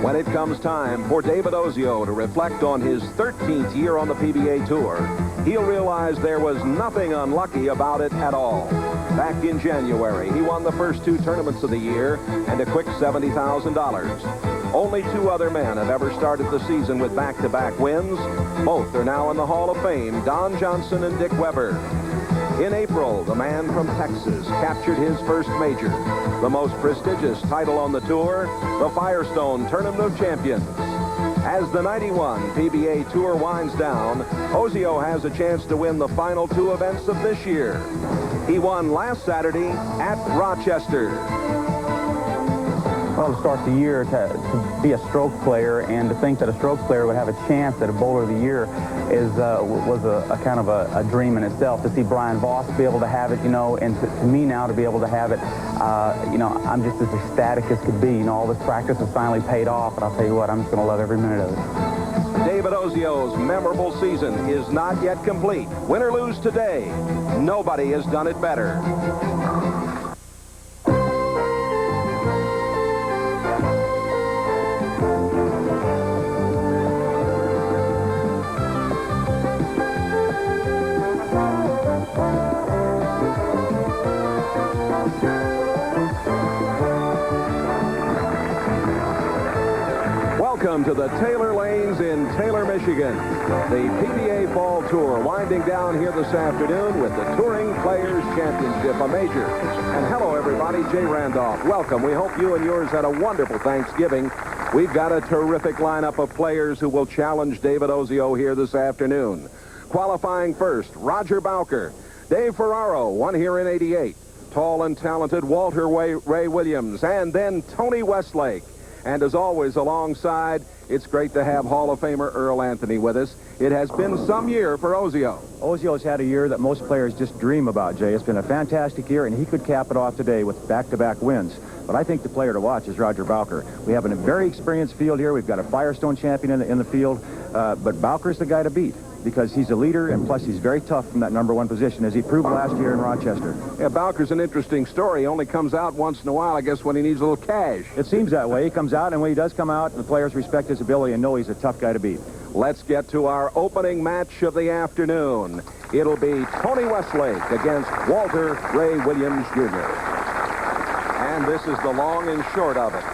When it comes time for David Ozio to reflect on his 13th year on the PBA Tour, he'll realize there was nothing unlucky about it at all. Back in January, he won the first 2 tournaments of the year and a quick $70,000. Only 2 other men have ever started the season with back-to-back wins. Both are now in the Hall of Fame, Don Johnson and Dick Weber. In April, the man from Texas captured his first major, the most prestigious title on the tour, the Firestone Tournament of Champions. As the 91 PBA Tour winds down, Ozio has a chance to win the final 2 events of this year. He won last Saturday at Rochester. Well, to start the year, to be a stroke player and to think that a stroke player would have a chance at a Bowler of the Year was a kind of a dream in itself. To see Brian Voss be able to have it, you know, and to me now to be able to have it, you know, I'm just as ecstatic as could be. You know, all this practice has finally paid off, and I'll tell you what, I'm just going to love every minute of it. David Ozio's memorable season is not yet complete. Win or lose today, nobody has done it better. Welcome to the Taylor Lanes in Taylor, Michigan. The PBA Fall Tour winding down here this afternoon with the Touring Players Championship, a major. And hello, everybody. Jay Randolph. Welcome. We hope you and yours had a wonderful Thanksgiving. We've got a terrific lineup of players who will challenge David Ozio here this afternoon. Qualifying first, Roger Bowker. Dave Ferraro, won here in '88. Tall and talented Walter Ray Williams. And then Tony Westlake. And as always, alongside, it's great to have Hall of Famer Earl Anthony with us. It has been some year for Ozio. Ozio's had a year that most players just dream about, Jay. It's been a fantastic year, and he could cap it off today with back-to-back wins. But I think the player to watch is Roger Bowker. We have a very experienced field here. We've got a Firestone champion in the field, but Bowker's the guy to beat, because he's a leader, and plus he's very tough from that #1 position, as he proved last year in Rochester. Yeah, Bowker's an interesting story. He only comes out once in a while, I guess, when he needs a little cash. It seems that way. He comes out, and when he does come out, the players respect his ability and know he's a tough guy to beat. Let's get to our opening match of the afternoon. It'll be Tony Westlake against Walter Ray Williams, Jr. And this is the long and short of it.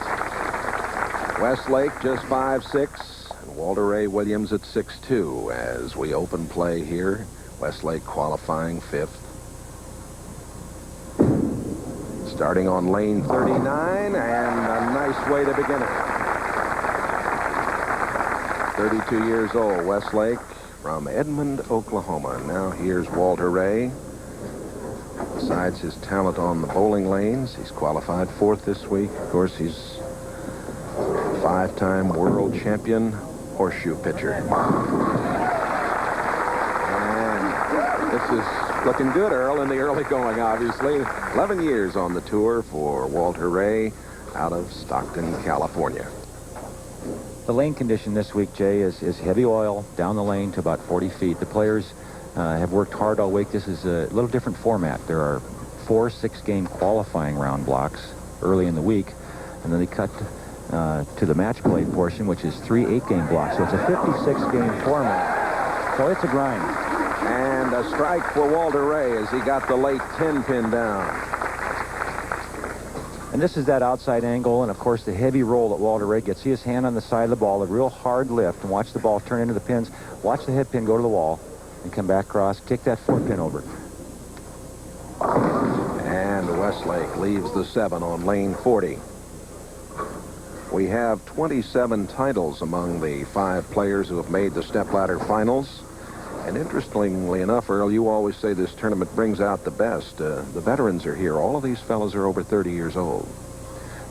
Westlake just 5'6". Walter Ray Williams at 6'2" as we open play here. Westlake qualifying 5th. Starting on lane 39, and a nice way to begin it. 32 years old, Westlake from Edmond, Oklahoma. Now here's Walter Ray. Besides his talent on the bowling lanes, he's qualified 4th this week. Of course, he's a 5-time world champion horseshoe pitcher. And this is looking good, Earl, in the early going, obviously. 11 years on the tour for Walter Ray out of Stockton, California. The lane condition this week, Jay, is heavy oil down the lane to about 40 feet. The players have worked hard all week. This is a little different format. There are 4 6-game qualifying round blocks early in the week, and then they cut to the match play portion, which is 3 8-game blocks. So it's a 56-game format. So it's a grind. And a strike for Walter Ray as he got the late 10-pin down. And this is that outside angle, and of course the heavy roll that Walter Ray gets. See his hand on the side of the ball, a real hard lift, and watch the ball turn into the pins. Watch the head pin go to the wall and come back across, kick that 4-pin over. And Westlake leaves the 7 on lane 40. We have 27 titles among the 5 players who have made the stepladder finals. And interestingly enough, Earl, you always say this tournament brings out the best. The veterans are here. All of these fellows are over 30 years old.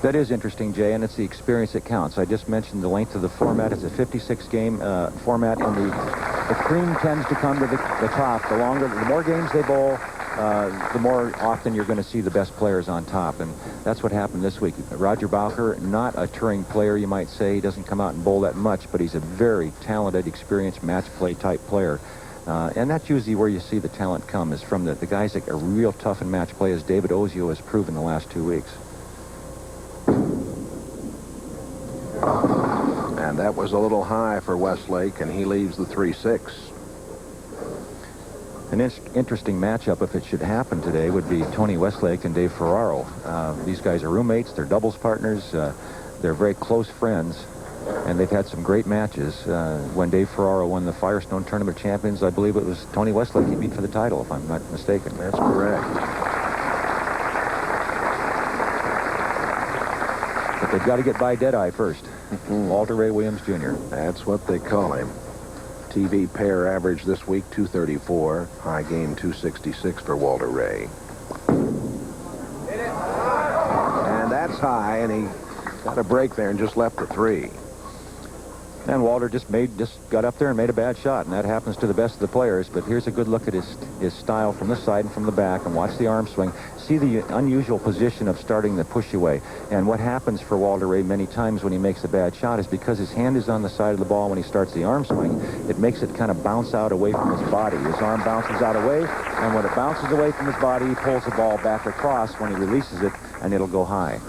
That is interesting, Jay, and it's the experience that counts. I just mentioned the length of the format. It's a 56-game format, and the cream tends to come to the top. The more games they bowl, the more often you're going to see the best players on top, and that's what happened this week. Roger Bowker, not a touring player, you might say. He doesn't come out and bowl that much, but he's a very talented, experienced match play type player. And that's usually where you see the talent come, is from the guys that are real tough in match play, as David Ozio has proven the last 2 weeks. And that was a little high for Westlake, and he leaves the 3-6. An interesting matchup, if it should happen today, would be Tony Westlake and Dave Ferraro. These guys are roommates. They're doubles partners. They're very close friends, and they've had some great matches. When Dave Ferraro won the Firestone Tournament Champions, I believe it was Tony Westlake he beat for the title, if I'm not mistaken. That's correct. But they've got to get by Deadeye first. Walter Ray Williams, Jr. That's what they call him. TV pair average this week, 234. High game, 266 for Walter Ray. And that's high, and he got a break there and just left the 3. And Walter just got up there and made a bad shot, and that happens to the best of the players. But here's a good look at his style from the side and from the back, and watch the arm swing. See the unusual position of starting the push away. And what happens for Walter Ray many times when he makes a bad shot is because his hand is on the side of the ball when he starts the arm swing, it makes it kind of bounce out away from his body. His arm bounces out away, and when it bounces away from his body, he pulls the ball back across when he releases it, and it'll go high.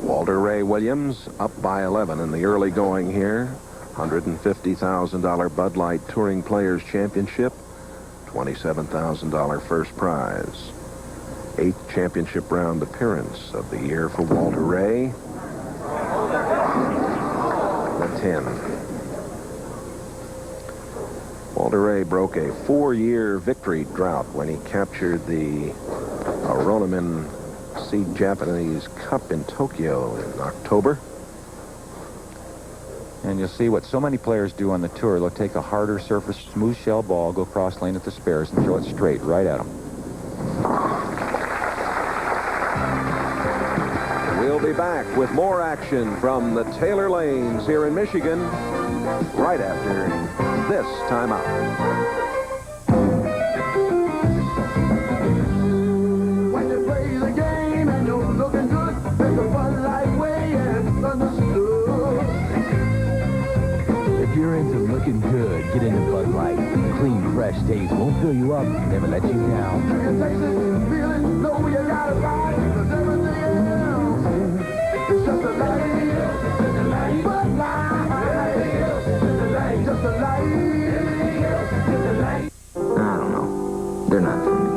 Walter Ray Williams up by 11 in the early going here. $150,000 Bud Light Touring Players Championship. $27,000 first prize. 8th championship round appearance of the year for Walter Ray. The 10. Walter Ray broke a 4-year victory drought when he captured the Aronomin Seed Japanese Cup in Tokyo in October. And you'll see what so many players do on the tour. They'll take a harder surface, smooth shell ball, go cross lane at the spares, and throw it straight right at them. We'll be back with more action from the Taylor Lanes here in Michigan right after this timeout. Looking good, get into Bud Light. Clean, fresh taste won't fill you up, never let you down. I don't know. They're not for me.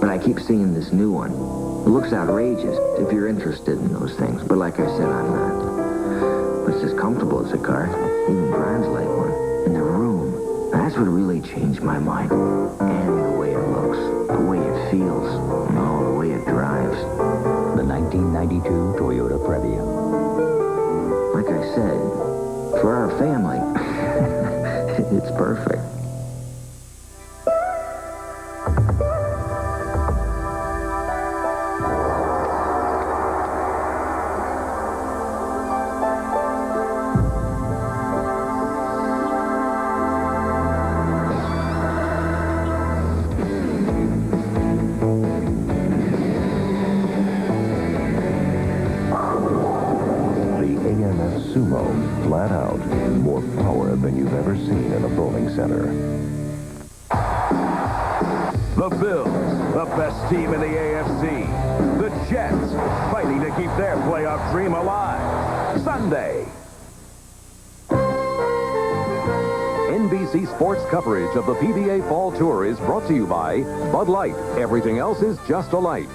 But I keep seeing this new one. It looks outrageous if you're interested in those things. But like I said, I'm not. But it's as comfortable as a car. Even drives like one. And the room. That's what really changed my mind. And the way it looks. The way it feels. No, the way it drives. The 1992 Toyota Previa. Like I said, for our family, it's perfect. Flat out, more power than you've ever seen in a bowling center. The Bills, the best team in the AFC. The Jets, fighting to keep their playoff dream alive. Sunday. NBC Sports coverage of the PBA Fall Tour is brought to you by Bud Light. Everything else is just a light.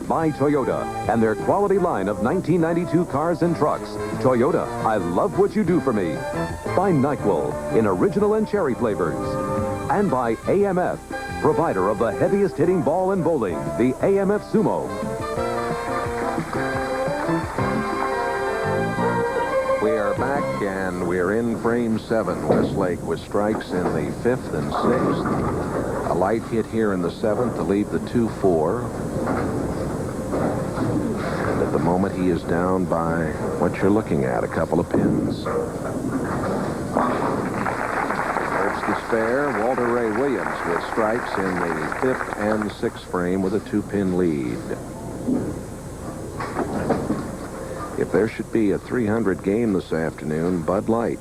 By Toyota and their quality line of 1992 cars and trucks. Toyota, I love what you do for me. By NyQuil in original and cherry flavors. And by AMF, provider of the heaviest hitting ball in bowling, the AMF Sumo. We are back, and we're in frame 7. Westlake with strikes in the 5th and 6th. A light hit here in the 7th to leave the 2-4. At the moment, he is down by what you're looking at, a couple of pins. Hurts the spare. Walter Ray Williams with strikes in the 5th and 6th frame with a 2-pin lead. If there should be a 300 game this afternoon, Bud Light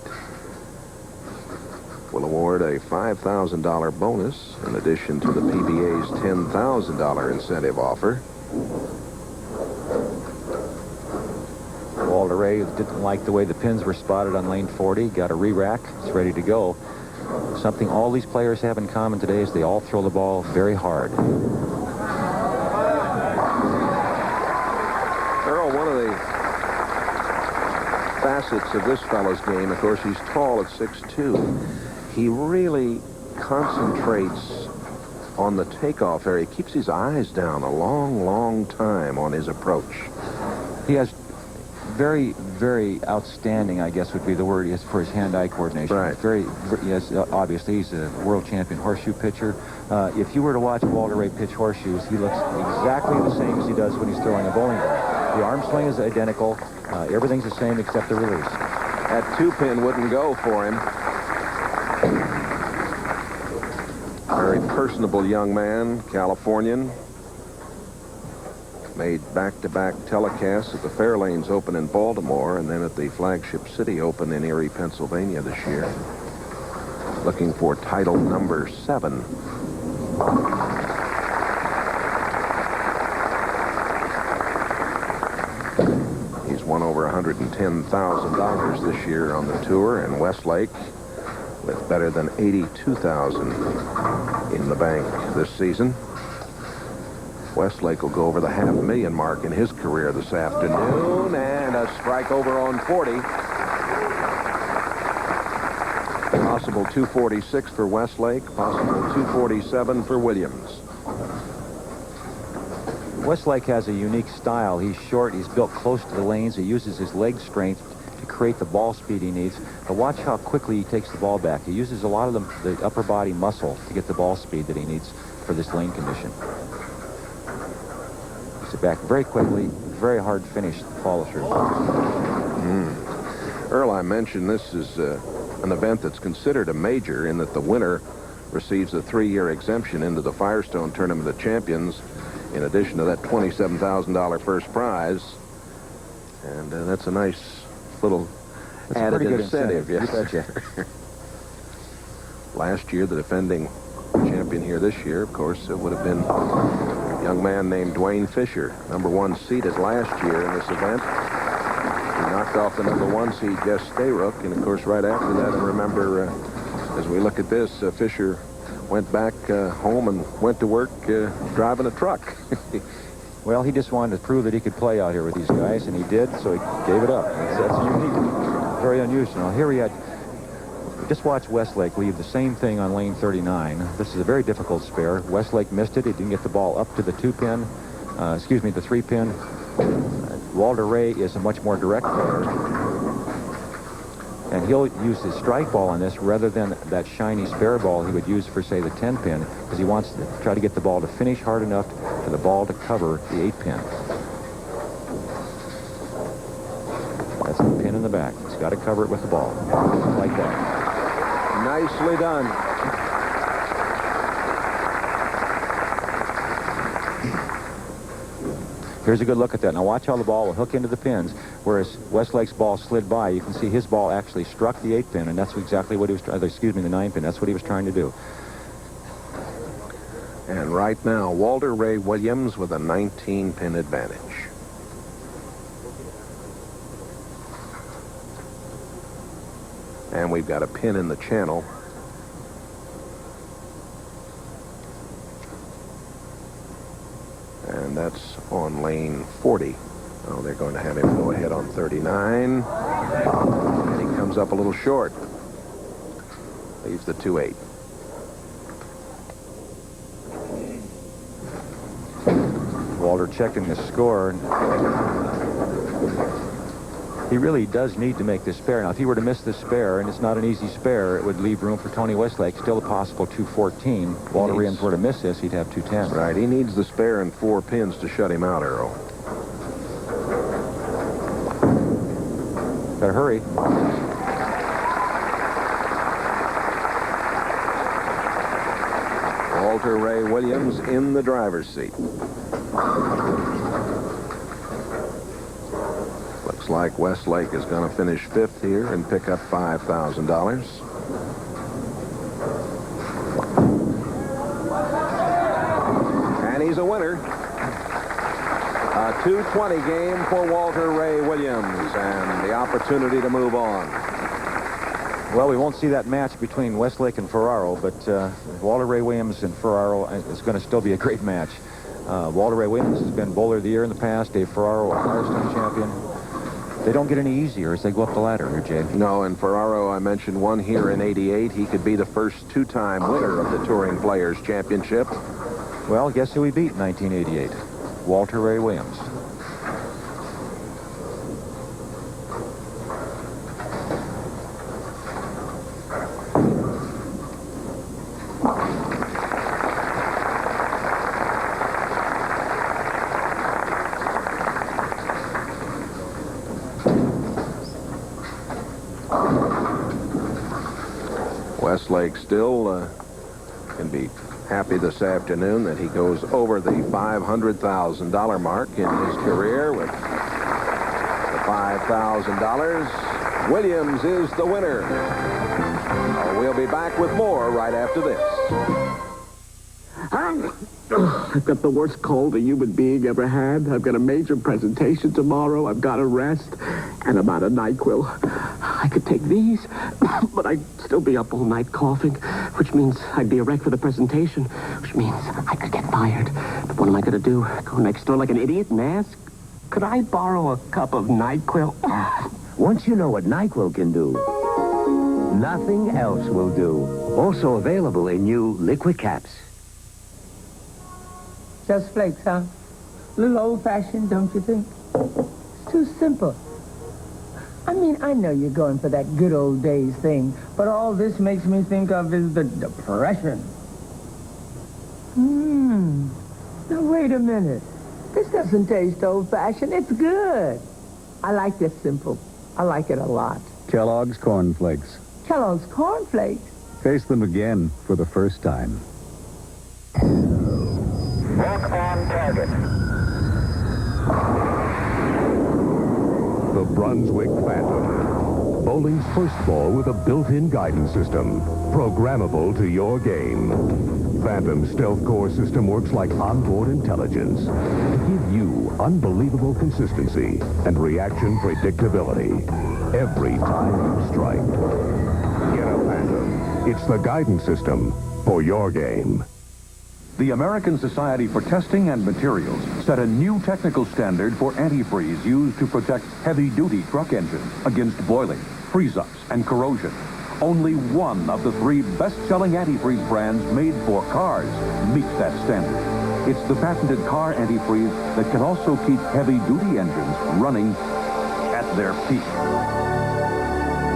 will award a $5,000 bonus in addition to the PBA's $10,000 incentive offer. Walter Walter Ray didn't like the way the pins were spotted on lane 40. Got a re-rack. It's ready to go. Something all these players have in common today is they all throw the ball very hard. Earl, one of the facets of this fellow's game, of course, he's tall at 6'2". He really concentrates on the takeoff area. He keeps his eyes down a long, long time on his approach. He has very, very outstanding, I guess would be the word, for his hand-eye coordination. Right. Yes, obviously, he's a world champion horseshoe pitcher. If you were to watch Walter Ray pitch horseshoes, he looks exactly the same as he does when he's throwing a bowling ball. The arm swing is identical. Everything's the same except the release. That 2-pin wouldn't go for him. Very personable young man, Californian. Made back-to-back telecasts at the Fairlanes Open in Baltimore and then at the Flagship City Open in Erie, Pennsylvania this year. Looking for title number 7. He's won over $110,000 this year on the tour, and Westlake with better than $82,000 in the bank this season. Westlake will go over the $500,000 mark in his career this afternoon, and a strike over on 40. Possible 246 for Westlake, possible 247 for Williams. Westlake has a unique style. He's short, he's built close to the lanes, he uses his leg strength to create the ball speed he needs. But watch how quickly he takes the ball back. He uses a lot of the upper body muscle to get the ball speed that he needs for this lane condition. Gets it back very quickly, very hard finish follow through. Earl, I mentioned this is an event that's considered a major in that the winner receives a 3-year exemption into the Firestone Tournament of Champions, in addition to that $27,000 first prize. And that's a nice little added incentive. Yes. Last year, the defending champion here this year, of course, it would have been a young man named Dwayne Fisher, #1 seeded last year in this event. He knocked off the #1 seed, Jess Stayrook, and of course, right after that, and remember, as we look at this, Fisher went back home and went to work driving a truck. Well, he just wanted to prove that he could play out here with these guys, and he did, so he gave it up. That's unique, very unusual. Now, here we had, just watch Westlake leave the same thing on lane 39. This is a very difficult spare. Westlake missed it. He didn't get the ball up to the 2-pin, the 3-pin. Walter Ray is a much more direct player, and he'll use his strike ball on this rather than that shiny spare ball he would use for, say, the 10-pin, because he wants to try to get the ball to finish hard enough for the ball to cover the 8-pin. That's the pin in the back. He's got to cover it with the ball, like that. Nicely done. Here's a good look at that. Now watch how the ball will hook into the pins, whereas Westlake's ball slid by. You can see his ball actually struck the 8-pin, and that's exactly what he was trying, the 9-pin. That's what he was trying to do. And right now, Walter Ray Williams with a 19-pin advantage. And we've got a pin in the channel. And that's on lane 40. Oh, they're going to have him go ahead on 39. And he comes up a little short. Leaves the 2-8. Walter checking the score. He really does need to make this spare. Now, if he were to miss this spare, and it's not an easy spare, it would leave room for Tony Westlake. Still a possible 214. Walter Ray were to miss this, he'd have 210. Right, he needs the spare and 4 pins to shut him out, Earl. Better hurry. Walter Ray Williams in the driver's seat. Looks like Westlake is going to finish 5th here and pick up $5,000. And he's a winner. A 2:20 game for Walter Ray Williams and the opportunity to move on. Well, we won't see that match between Westlake and Ferraro, but Walter Ray Williams and Ferraro is going to still be a great match. Walter Ray Williams has been Bowler of the Year in the past. Dave Ferraro, a Firestone champion. They don't get any easier as they go up the ladder here, Jay. No, and Ferraro, I mentioned one here in '88. He could be the first two-time winner of the Touring Players Championship. Well, guess who he beat in 1988? Walter Ray Williams. Westlake still can be happy this afternoon that he goes over the $500,000 mark in his career with the $5,000. Williams is the winner. We'll be back with more right after this. I've got the worst cold a human being ever had. I've got a major presentation tomorrow. I've got to rest. And I'm out of NyQuil. I could take these, but I'd still be up all night coughing, which means I'd be a wreck for the presentation, which means I could get fired. But what am I going to do? Go next door like an idiot and ask? Could I borrow a cup of NyQuil? Once you know what NyQuil can do, nothing else will do. Also available in new liquid caps. Just flakes, huh? A little old-fashioned, don't you think? It's too simple. I mean, I know you're going for that good old days thing, but all this makes me think of is the Depression. Now, wait a minute. This doesn't taste old-fashioned. It's good. I like this simple. I like it a lot. Kellogg's Corn Flakes. Kellogg's Corn Flakes? Taste them again for the first time. Lock on target. The Brunswick Phantom. Bowling's first ball with a built-in guidance system. Programmable to your game. Phantom's stealth core system works like onboard intelligence to give you unbelievable consistency and reaction predictability every time you strike. Get a Phantom. It's the guidance system for your game. The American Society for Testing and Materials set a new technical standard for antifreeze used to protect heavy-duty truck engines against boiling, freeze-ups, and corrosion. Only one of the 3 best-selling antifreeze brands made for cars meets that standard. It's the patented car antifreeze that can also keep heavy-duty engines running at their peak.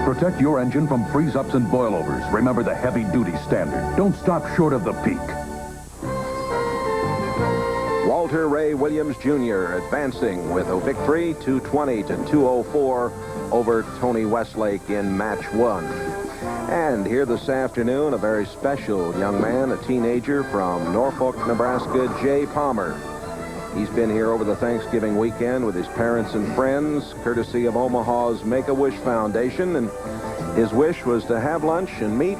Protect your engine from freeze-ups and boilovers. Remember the heavy-duty standard. Don't stop short of the peak. Walter Ray Williams Jr. advancing with a victory, 220 to 204 over Tony Westlake in match 1. And here this afternoon, a very special young man, a teenager from Norfolk, Nebraska, Jay Palmer. He's been here over the Thanksgiving weekend with his parents and friends, courtesy of Omaha's Make-A-Wish Foundation, and his wish was to have lunch and meet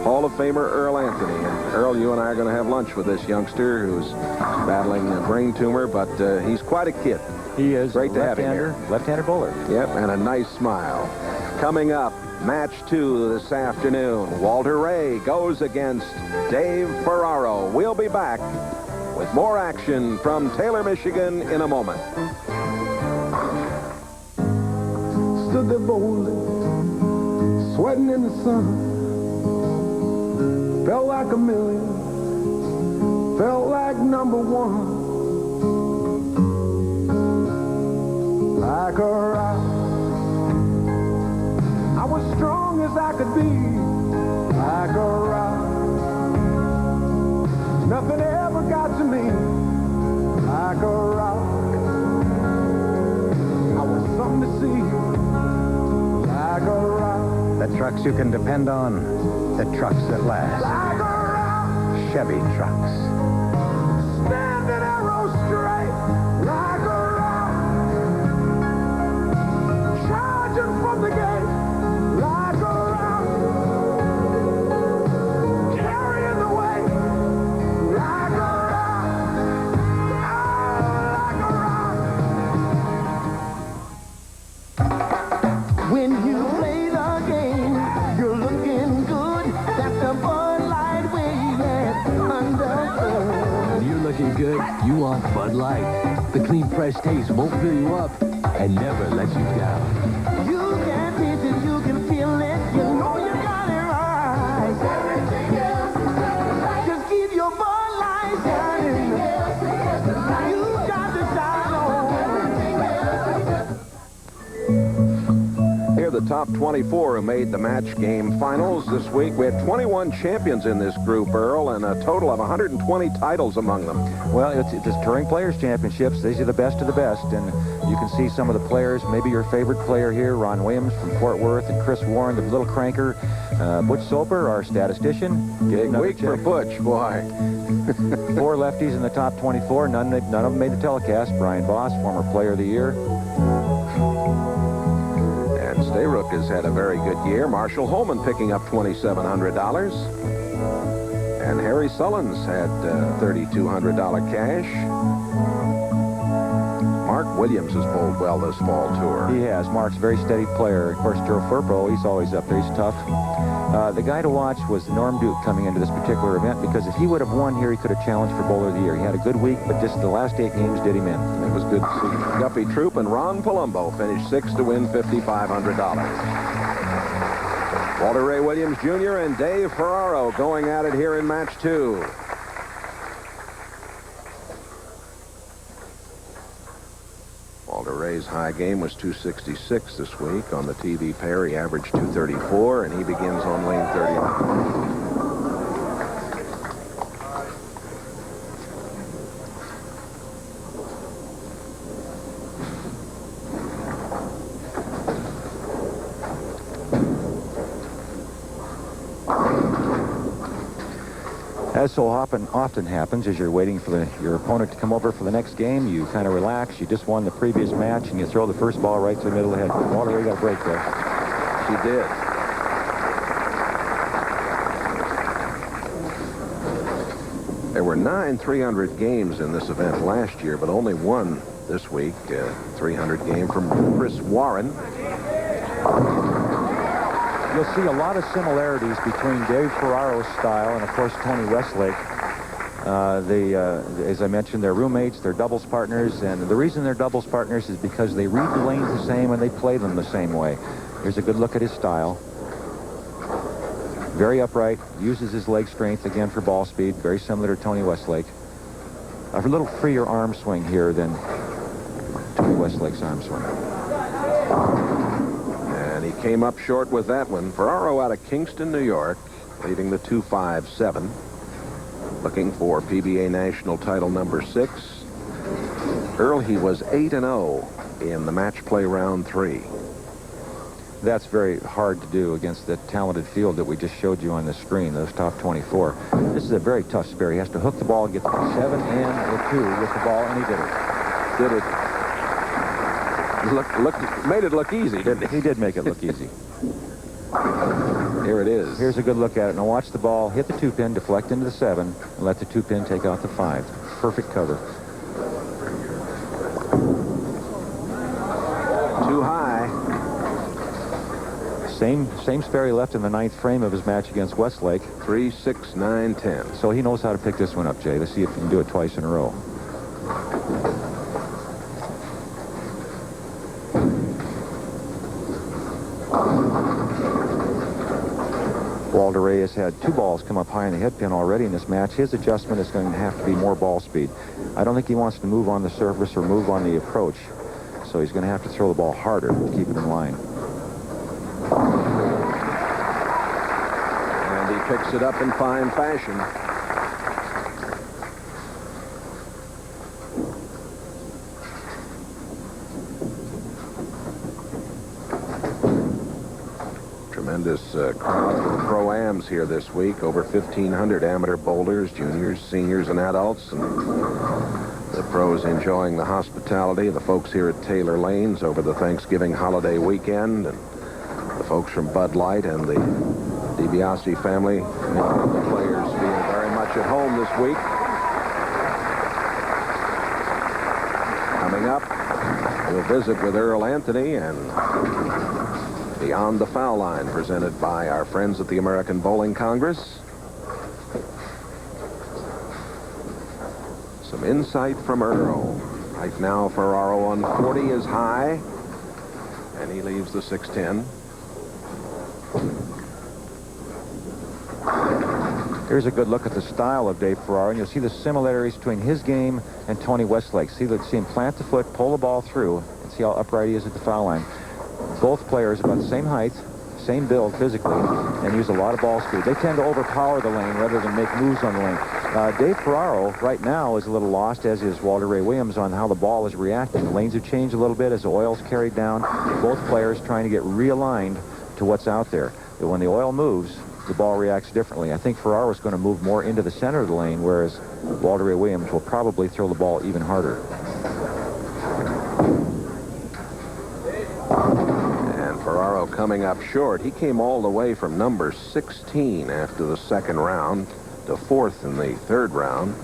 Hall of Famer Earl Anthony. And Earl, you and I are going to have lunch with this youngster who's battling a brain tumor, but he's quite a kid. He is. Great to have him here. Left-handed bowler. Yep, and a nice smile. Coming up, match 2 this afternoon. Walter Ray goes against Dave Ferraro. We'll be back with more action from Taylor, Michigan in a moment. Stood there boldly, sweating in the sun. Felt like a million, felt like number 1. Like a rock, I was strong as I could be. Like a rock, nothing ever got to me. Like a rock, I was something to see. Like a rock, the trucks you can depend on, the trucks that last. like a rock, Chevy trucks. standing arrow straight. Like a rock, charging from the gate. Like a rock, carrying the weight. Like a rock, like a rock. The clean, fresh taste won't fill you up and never let you down. You can taste it, you can feel it, you know you got it right. Everything else is just right. Just keep your Bud Light shining. You got the shine on. Here are the top 24 who made the match game finals this week. We had 21 champions in this group, Earl, and a total of 120 titles among them. Well, it's the Touring Players Championships. These are the best of the best, and you can see some of the players. Maybe your favorite player here, Ron Williams from Fort Worth, and Chris Warren, the little cranker. Butch Soper, our statistician. Big week for Butch, boy. 4 lefties in the top 24. None of them made the telecast. Brian Voss, former Player of the Year. And Stayrook has had a very good year. Marshall Holman picking up $2,700. And Harry Sullins had $3,200 cash. Mark Williams has bowled well this fall tour. He has. Mark's a very steady player. Of course, Joe Furpo, he's always up there. He's tough. The guy to watch was Norm Duke coming into this particular event, because if he would have won here, he could have challenged for Bowler of the Year. He had a good week, but just the last 8 games did him in. It was good to see Guppy Troop and Ron Palumbo finish 6th to win $5,500. Walter Ray Williams Jr. and Dave Ferraro going at it here in match 2. Walter Ray's high game was 266 this week. On the TV pair, he averaged 234, and he begins on lane 39. As so often happens, as you're waiting for your opponent to come over for the next game, you kind of relax. You just won the previous match, and you throw the first ball right to the middle of the head. Walter Ray got a break there. She did. There were 9 300 games in this event last year, but only one this week. 300 game from Chris Warren. You'll see a lot of similarities between Dave Ferraro's style and, of course, Tony Westlake. As I mentioned, they're roommates, they're doubles partners, and the reason they're doubles partners is because they read the lanes the same and they play them the same way. Here's a good look at his style. Very upright, uses his leg strength again for ball speed, very similar to Tony Westlake. A little freer arm swing here than Tony Westlake's arm swing. And he came up short with that one. Ferraro out of Kingston, New York, leading the 2-5-7. Looking for PBA National title number 6. Earl, he was 8-0 in the match play round 3. That's very hard to do against the talented field that we just showed you on the screen, those top 24. This is a very tough spare. He has to hook the ball, get the 7 and the 2 with the ball, and he did it. Did it. Made it look easy, didn't he? He did make it look easy. Here it is. Here's a good look at it. Now watch the ball hit the 2-pin, deflect into the 7, and let the 2-pin take out the 5. Perfect cover. Too high. Same spare he left in the 9th frame of his match against Westlake. 3, 6, 9, 10. So he knows how to pick this one up, Jay. Let's see if he can do it twice in a row. Walter Ray has had 2 balls come up high in the head pin already in this match. His adjustment is going to have to be more ball speed. I don't think he wants to move on the surface or move on the approach, so he's going to have to throw the ball harder to keep it in line. And he picks it up in fine fashion. Tremendous crowd for the Pro-Ams here this week. Over 1,500 amateur bowlers, juniors, seniors, and adults. And the pros enjoying the hospitality. The folks here at Taylor Lanes over the Thanksgiving holiday weekend. And the folks from Bud Light and the DiBiase family. The players being very much at home this week. Coming up, we'll visit with Earl Anthony and Beyond the Foul Line, presented by our friends at the American Bowling Congress. Some insight from Earl. Right now, Ferraro on 40 is high, and he leaves the 610. Here's a good look at the style of Dave Ferraro, and you'll see the similarities between his game and Tony Westlake. See him plant the foot, pull the ball through, and see how upright he is at the foul line. Both players about the same height, same build physically, and use a lot of ball speed. They tend to overpower the lane rather than make moves on the lane. Dave Ferraro right now is a little lost, as is Walter Ray Williams, on how the ball is reacting. The lanes have changed a little bit as the oil's carried down. Both players trying to get realigned to what's out there. But when the oil moves, the ball reacts differently. I think Ferraro is going to move more into the center of the lane, whereas Walter Ray Williams will probably throw the ball even harder. And Ferraro coming up short. He came all the way from number 16 after the second round to 4th in the 3rd round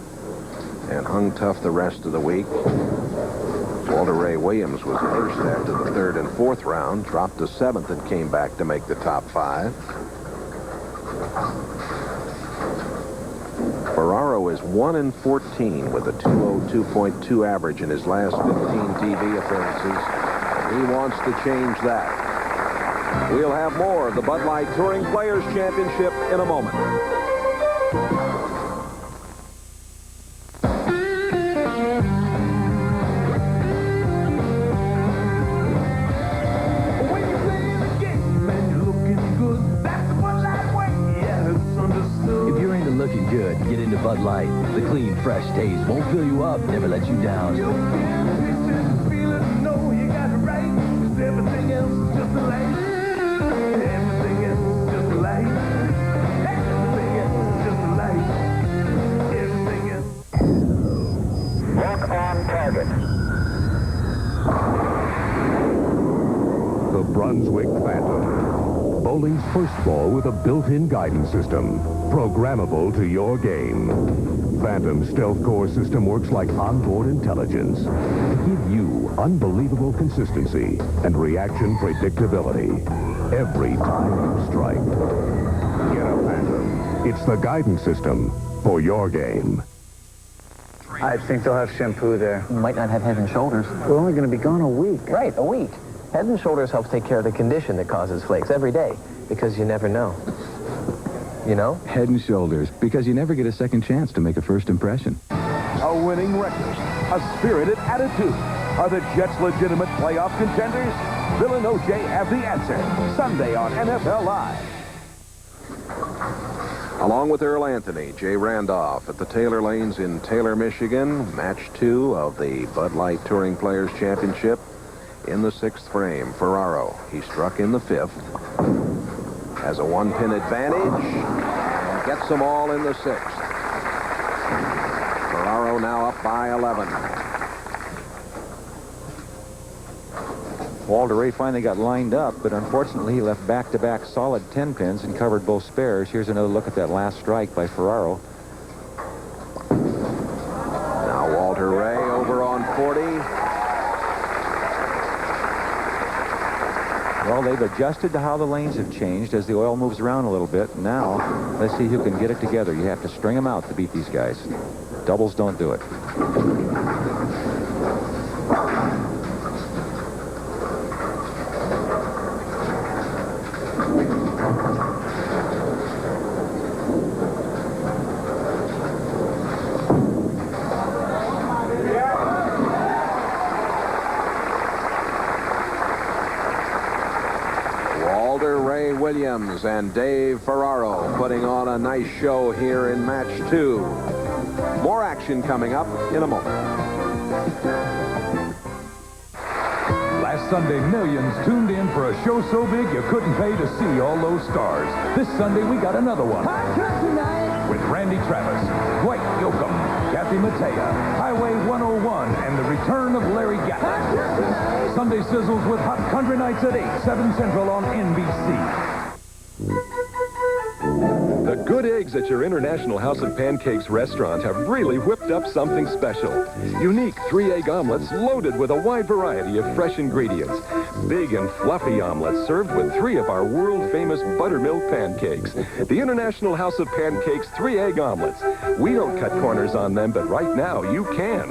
and hung tough the rest of the week. Walter Ray Williams was first after the 3rd and 4th round, dropped to 7th and came back to make the top 5. Ferraro is 1-14 with a 202.2 average in his last 15 TV appearances. He wants to change that. We'll have more of the Bud Light Touring Players Championship in a moment. Get into Bud Light. The clean, fresh taste won't fill you up, never let you down. You feel it, know you got it right. 'Cause everything else is just a light. Everything else is just a light. Everything else is just a light. Everything else. Look on target. The Brunswick Phantom. Bowling's first ball with a built-in guidance system. Programmable to your game. Phantom's Stealth Core system works like onboard intelligence to give you unbelievable consistency and reaction predictability every time you strike. Get a Phantom. It's the guidance system for your game. I think they'll have shampoo there. Might not have Head and Shoulders. We're only going to be gone a week. Right, a week. Head and Shoulders helps take care of the condition that causes flakes every day, because you never know. You know? Head and Shoulders, because you never get a second chance to make a first impression. A winning record, a spirited attitude. Are the Jets legitimate playoff contenders? Bill and O.J. have the answer. Sunday on NFL Live. Along with Earl Anthony, Jay Randolph at the Taylor Lanes in Taylor, Michigan. Match 2 of the Bud Light Touring Players Championship. In the 6th frame, Ferraro. He struck in the 5th. Has a 1-pin advantage. And gets them all in the 6th. Ferraro now up by 11. Walter Ray finally got lined up, but unfortunately he left back-to-back solid 10 pins and covered both spares. Here's another look at that last strike by Ferraro. Now Walter Ray over on 40. Well, they've adjusted to how the lanes have changed as the oil moves around a little bit. Now, let's see who can get it together. You have to string them out to beat these guys. Doubles don't do it. Williams and Dave Ferraro putting on a nice show here in match 2. More action coming up in a moment. Last Sunday, millions tuned in for a show so big you couldn't pay to see all those stars. This Sunday, we got another one. With Randy Travis, Dwight Yoakam, Kathy Mattea, Highway 101, and the return of Larry Gatlin. Sunday sizzles with Hot Country Nights at 8, 7 Central on NBC. The good eggs at your International House of Pancakes restaurant have really whipped up something special. Unique 3-egg omelets loaded with a wide variety of fresh ingredients. Big and fluffy omelets served with 3 of our world-famous buttermilk pancakes. The International House of Pancakes 3-egg omelets. We don't cut corners on them, but right now you can.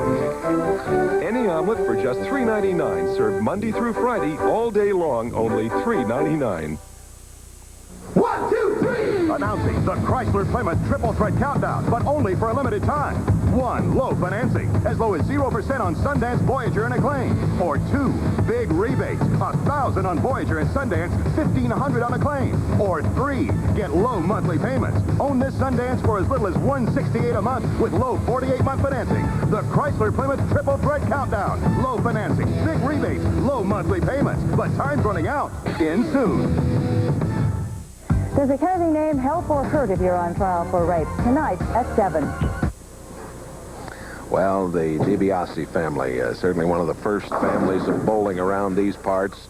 Any omelet for just $3.99, served Monday through Friday all day long, only $3.99. 1, 2, 3! Announcing the Chrysler Plymouth Triple Threat Countdown, but only for a limited time. 1, low financing, as low as 0% on Sundance, Voyager, and Acclaim. Or 2, big rebates, $1,000 on Voyager and Sundance, $1,500 on Acclaim. Or 3, get low monthly payments. Own this Sundance for as little as $168 a month with low 48-month financing. The Chrysler Plymouth Triple Threat Countdown. Low financing, big rebates, low monthly payments. But time's running out. In soon. Does the Kennedy name help or hurt if you're on trial for rape? Tonight at 7. Well, the DiBiase family, certainly one of the first families of bowling around these parts.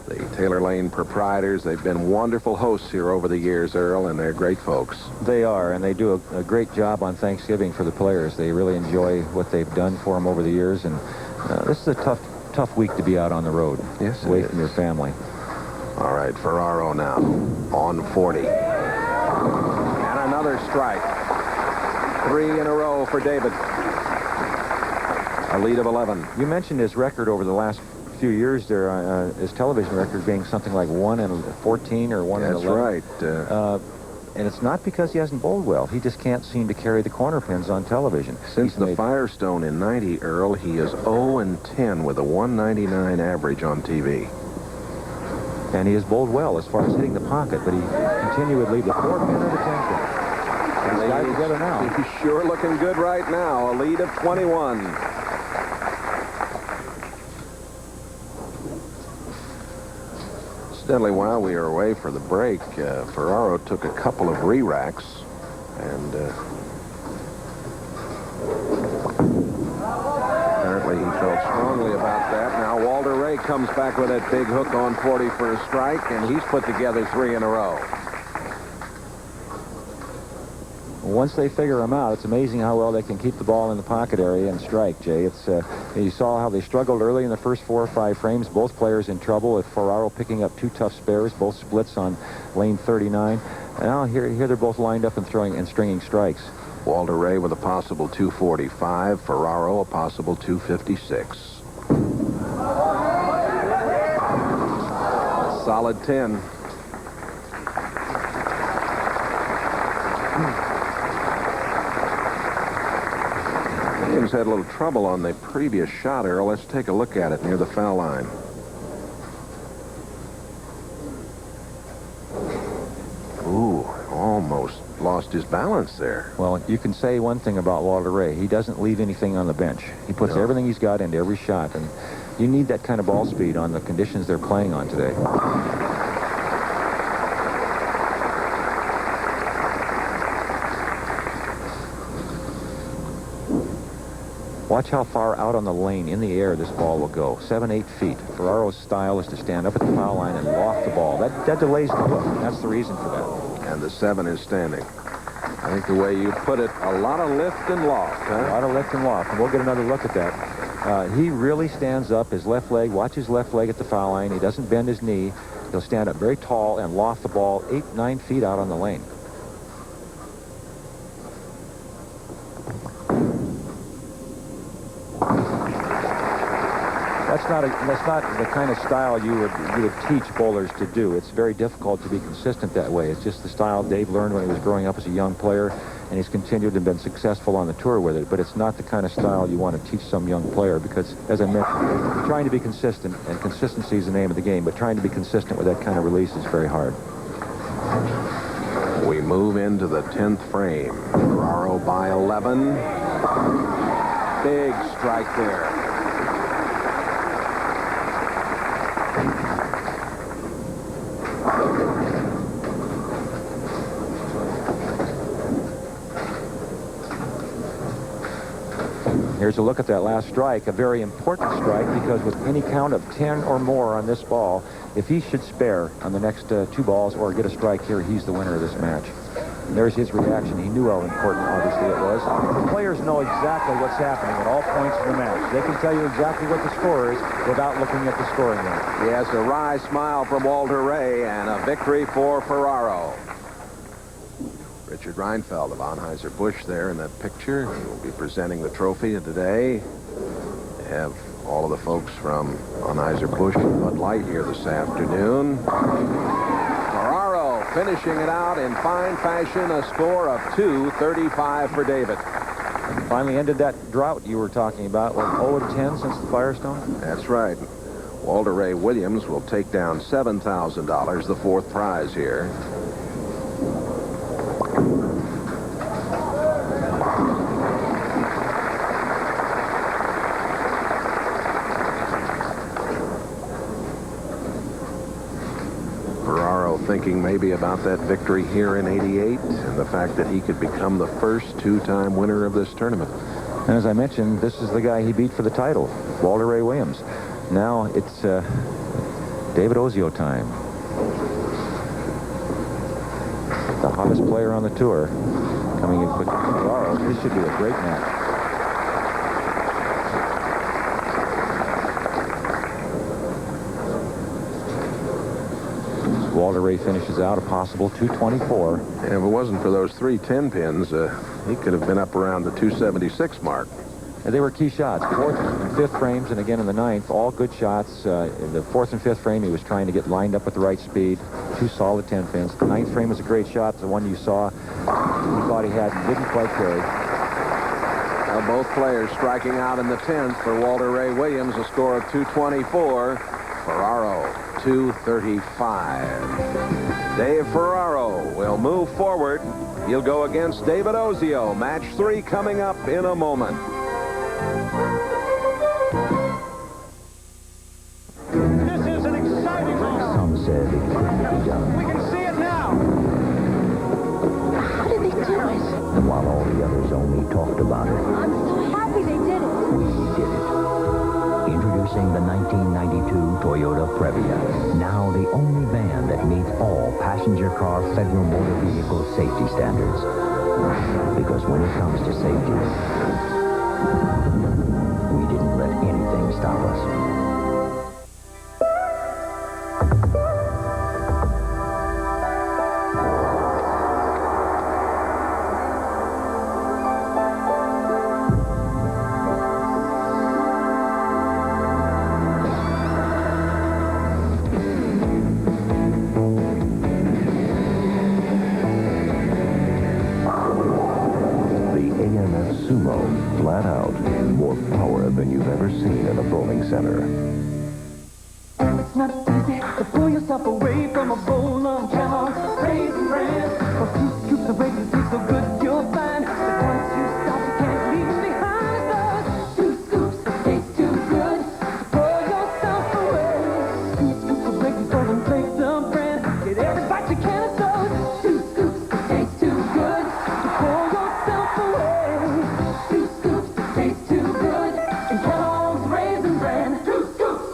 The Taylor Lane proprietors, they've been wonderful hosts here over the years, Earl, and they're great folks. They are, and they do a great job on Thanksgiving for the players. They really enjoy what they've done for them over the years, and this is a tough week to be out on the road. Yes, away from your family. All right, Ferraro now on 40. And another strike. 3 in a row for David. A lead of 11. You mentioned his record over the last few years there, his television record being something like 1 in 14 or 1 in 11. That's right. And it's not because he hasn't bowled well. He just can't seem to carry the corner pins on television. Since the Firestone in 90, Earl, he is 0-10 with a 199 average on TV. And he has bowled well as far as hitting the pocket, but he continually the 4-pin or the 10-pin. He's got it together now. He's sure looking good right now. A lead of 21. Incidentally, while we were away for the break, Ferraro took a couple of re-racks, and apparently he felt strongly about that. Now Walter Ray comes back with that big hook on 40 for a strike, and he's put together 3 in a row. Once they figure him out, it's amazing how well they can keep the ball in the pocket area and strike, Jay. It's you saw how they struggled early in the first 4 or 5 frames. Both players in trouble, with Ferraro picking up 2 tough spares, both splits on lane 39. And now here they're both lined up and throwing and stringing strikes. Walter Ray with a possible 245, Ferraro a possible 256. Solid 10. Williams had a little trouble on the previous shot, Earl. Let's take a look at it near the foul line. Ooh, almost lost his balance there. Well, you can say one thing about Walter Ray. He doesn't leave anything on the bench. He puts everything he's got into every shot, and you need that kind of ball speed on the conditions they're playing on today. Watch how far out on the lane in the air this ball will go. 7-8 feet. Ferraro's style is to stand up at the foul line and loft the ball. That delays the hook. That's the reason for that. And the 7 is standing. I think the way you put it, a lot of lift and loft, huh? A lot of lift and loft. And we'll get another look at that. He really stands up his left leg. Watch his left leg at the foul line. He doesn't bend his knee. He'll stand up very tall and loft the ball 8-9 feet out on the lane. That's not the kind of style you would teach bowlers to do. It's very difficult to be consistent that way. It's just the style Dave learned when he was growing up as a young player, and he's continued and been successful on the tour with it. But it's not the kind of style you want to teach some young player because, as I mentioned, trying to be consistent, and consistency is the name of the game, but trying to be consistent with that kind of release is very hard. We move into the 10th frame. Ferraro by 11. Big strike there. Here's a look at that last strike, a very important strike, because with any count of 10 or more on this ball, if he should spare on the next 2 balls or get a strike here, he's the winner of this match. There's his reaction. He knew how important, obviously, it was. The players know exactly what's happening at all points in the match. They can tell you exactly what the score is without looking at the scoring line. Yes, a wry smile from Walter Ray and a victory for Ferraro. Richard Reinfeld of Anheuser-Busch there in that picture. He will be presenting the trophy today. They have all of the folks from Anheuser-Busch and Bud Light here this afternoon. Ferraro finishing it out in fine fashion, a score of 2:35 for David. Finally ended that drought you were talking about, like 0-10 since the Firestone? That's right. Walter Ray Williams will take down $7,000, the fourth prize here. Thinking maybe about that victory here in '88 and the fact that he could become the first two-time winner of this tournament. And as I mentioned, this is the guy he beat for the title, Walter Ray Williams. Now it's David Ozio time. The hottest player on the tour coming in quick. Ferraro. This should be a great match. Walter Ray finishes out a possible 224. And if it wasn't for those 3 10 pins, he could have been up around the 276 mark. And they were key shots, 4th and 5th frames, and again in the 9th, all good shots. In the 4th and 5th frame, he was trying to get lined up with the right speed. 2 solid 10 pins. The 9th frame was a great shot. The one you saw, he thought he had and didn't quite carry. Well, both players striking out in the 10th. For Walter Ray Williams, a score of 224. Ferraro, 235. Dave Ferraro will move forward. He'll go against David Ozio. Match 3 coming up in a moment. This is an exciting moment. Some said it couldn't be done. We can see it now. How did they do it? And while all the others only talked about it, I'm so happy they did it. we did it. Introducing the 1992 Toyota Previa. Now the only van that meets all passenger car Federal Motor Vehicle safety standards. Because when it comes to safety, we didn't let anything stop us. Flat out, more power than you've ever seen in a bowling center. It's not easy to pull yourself away from a bowl of Kellogg's Raisin Bran. For few scoops of raisins taste so good, you'll find that once you stop, you can't leave behind those. 2 scoops taste too good to pull yourself away. 2 scoops of raisins, golden flakes of bran. Get every bite you can of those. 2 scoops taste too good to pull yourself away. 2 scoops taste too good in Kellogg's Raisin Bran. 2 scoops.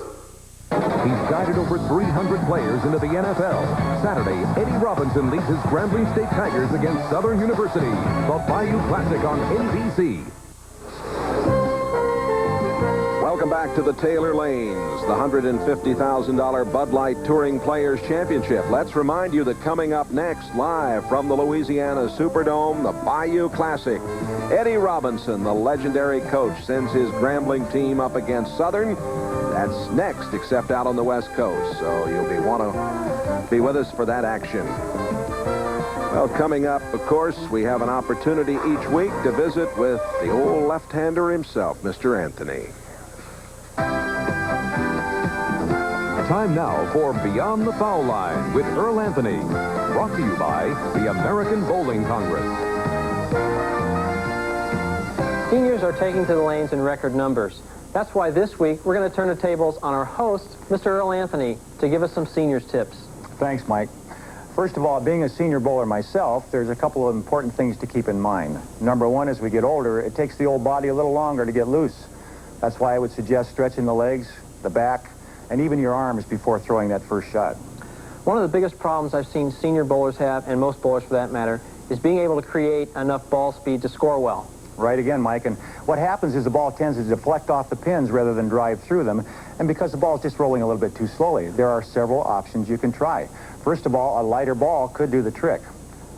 He's guided over 300 players into the NFL. Saturday, Eddie Robinson leads his Grambling State Tigers against Southern University. The Bayou Classic on NBC. Welcome back to the Taylor Lanes, the $150,000 Bud Light Touring Players Championship. Let's remind you that coming up next, live from the Louisiana Superdome, the Bayou Classic. Eddie Robinson, the legendary coach, sends his Grambling team up against Southern. That's next, except out on the West Coast. So you'll want to be with us for that action. Well, coming up, of course, we have an opportunity each week to visit with the old left-hander himself, Mr. Anthony. Time now for Beyond the Foul Line with Earl Anthony. Brought to you by the American Bowling Congress. Seniors are taking to the lanes in record numbers. That's why this week we're going to turn the tables on our host, Mr. Earl Anthony, to give us some seniors tips. Thanks, Mike. First of all, being a senior bowler myself, there's a couple of important things to keep in mind. Number one, as we get older, it takes the old body a little longer to get loose. That's why I would suggest stretching the legs, the back, and even your arms before throwing that first shot. One of the biggest problems I've seen senior bowlers have, and most bowlers for that matter, is being able to create enough ball speed to score well. Right again, Mike. And what happens is the ball tends to deflect off the pins rather than drive through them. And because the ball is just rolling a little bit too slowly, there are several options you can try. First of all, a lighter ball could do the trick.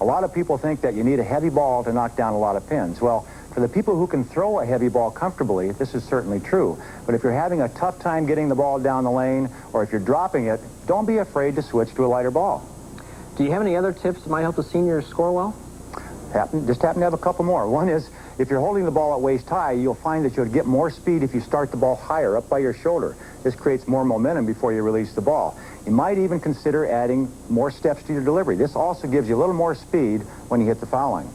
A lot of people think that you need a heavy ball to knock down a lot of pins. Well, for the people who can throw a heavy ball comfortably, this is certainly true. But if you're having a tough time getting the ball down the lane, or if you're dropping it, don't be afraid to switch to a lighter ball. Do you have any other tips that might help the seniors score well? Just happen to have a couple more. One is, if you're holding the ball at waist high, you'll find that you'll get more speed if you start the ball higher, up by your shoulder. This creates more momentum before you release the ball. You might even consider adding more steps to your delivery. This also gives you a little more speed when you hit the foul line.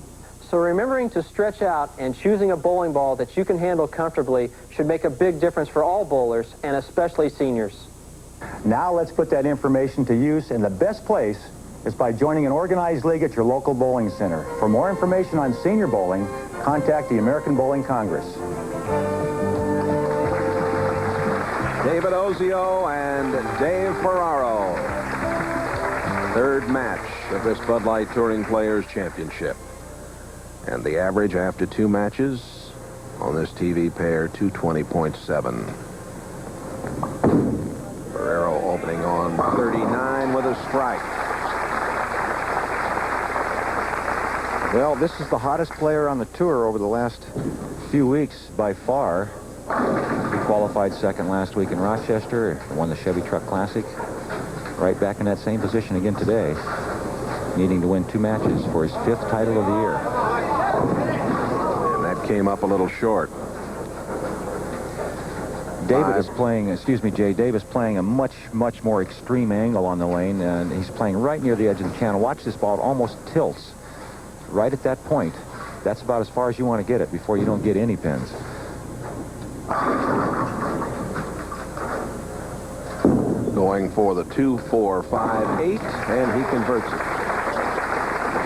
So remembering to stretch out and choosing a bowling ball that you can handle comfortably should make a big difference for all bowlers, and especially seniors. Now let's put that information to use, and the best place is by joining an organized league at your local bowling center. For more information on senior bowling, contact the American Bowling Congress. David Ozio and Dave Ferraro. Third match of this Bud Light Touring Players Championship. And the average after 2 matches on this TV pair, 220.7. Ferraro opening on 39 with a strike. Well, this is the hottest player on the tour over the last few weeks by far. He qualified second last week in Rochester, won the Chevy Truck Classic. Right back in that same position again today, needing to win 2 matches for his 5th title of the year. And that came up a little short. David is playing, excuse me, Jay, Dave is playing a much more extreme angle on the lane, and he's playing right near the edge of the channel. Watch this ball, it almost tilts right at that point. That's about as far as you want to get it before you don't get any pins. Going for the 2-4-5-8, and he converts it.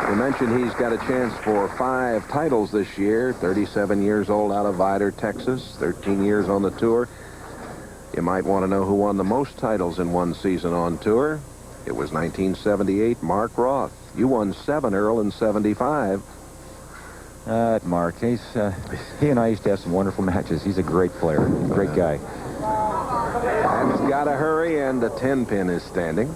We mentioned he's got a chance for 5 titles this year. 37 years old out of Vidor, Texas. 13 years on the tour. You might want to know who won the most titles in one season on tour. It was 1978, Mark Roth. You won 7, Earl, in 75. Mark, he and I used to have some wonderful matches. He's a great player, great guy. That's got to hurry, and the 10-pin is standing.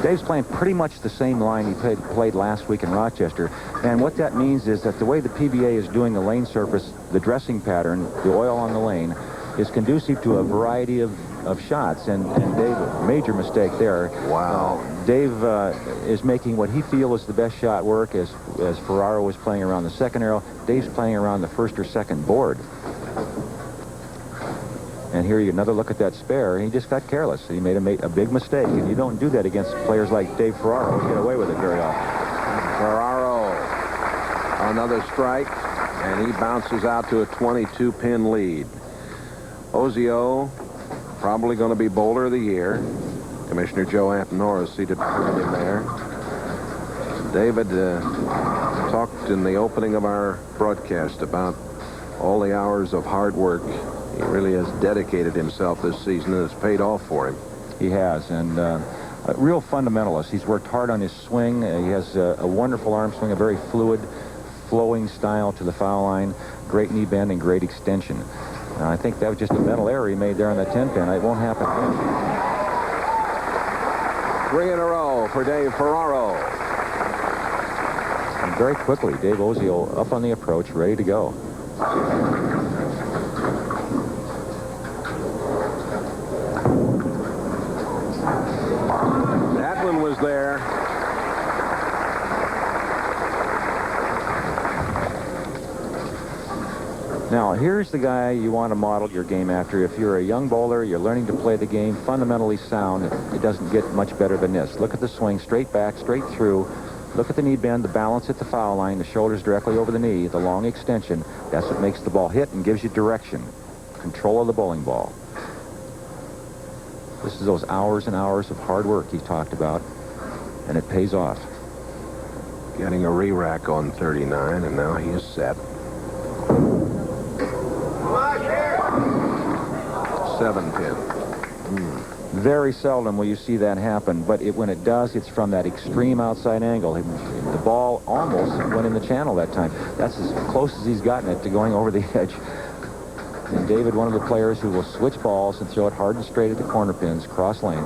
Dave's playing pretty much the same line he played last week in Rochester. And what that means is that the way the PBA is doing the lane surface, the dressing pattern, the oil on the lane, is conducive to a variety of shots. And Dave, major mistake there. Wow. Dave is making what he feels is the best shot work as Ferraro was playing around the second arrow. Dave's playing around the first or second board. And here you another look at that spare. He just got careless. He made a big mistake, and you don't do that against players like Dave Ferraro who get away with it very often. Ferraro, another strike, and he bounces out to a 22-pin lead. Ozio, probably going to be bowler of the year. Commissioner Joe Antonora seated behind him there. David talked in the opening of our broadcast about all the hours of hard work. He really has dedicated himself this season, and it's paid off for him. He has, and a real fundamentalist. He's worked hard on his swing. He has a wonderful arm swing, a very fluid, flowing style to the foul line, great knee bend and great extension. I think that was just a mental error he made there on the 10-pin. It won't happen again. 3 in a row for Dave Ferraro. And very quickly, Dave Ozio up on the approach, ready to go. That one was there. Now, here's the guy you want to model your game after. If you're a young bowler, you're learning to play the game fundamentally sound, it doesn't get much better than this. Look at the swing, straight back, straight through. Look at the knee bend, the balance at the foul line, the shoulders directly over the knee, the long extension. That's what makes the ball hit and gives you direction, control of the bowling ball. This is those hours and hours of hard work he talked about, and it pays off. Getting a re-rack on 39, and now he is set. 7-pin. Very seldom will you see that happen, but when it does, it's from that extreme outside angle. The ball almost went in the channel that time. That's as close as he's gotten it to going over the edge. And David, one of the players who will switch balls and throw it hard and straight at the corner pins, cross lane.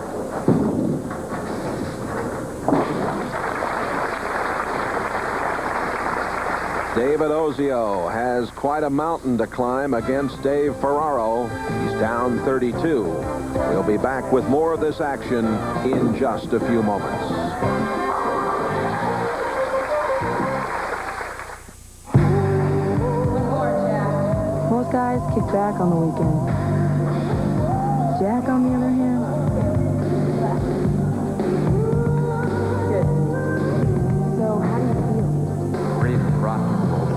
David Ozio has quite a mountain to climb against Dave Ferraro. He's down 32. We'll be back with more of this action in just a few moments. Most guys kick back on the weekend. Jack, on the other hand, good. So, how do you feel? Ready to rock and roll.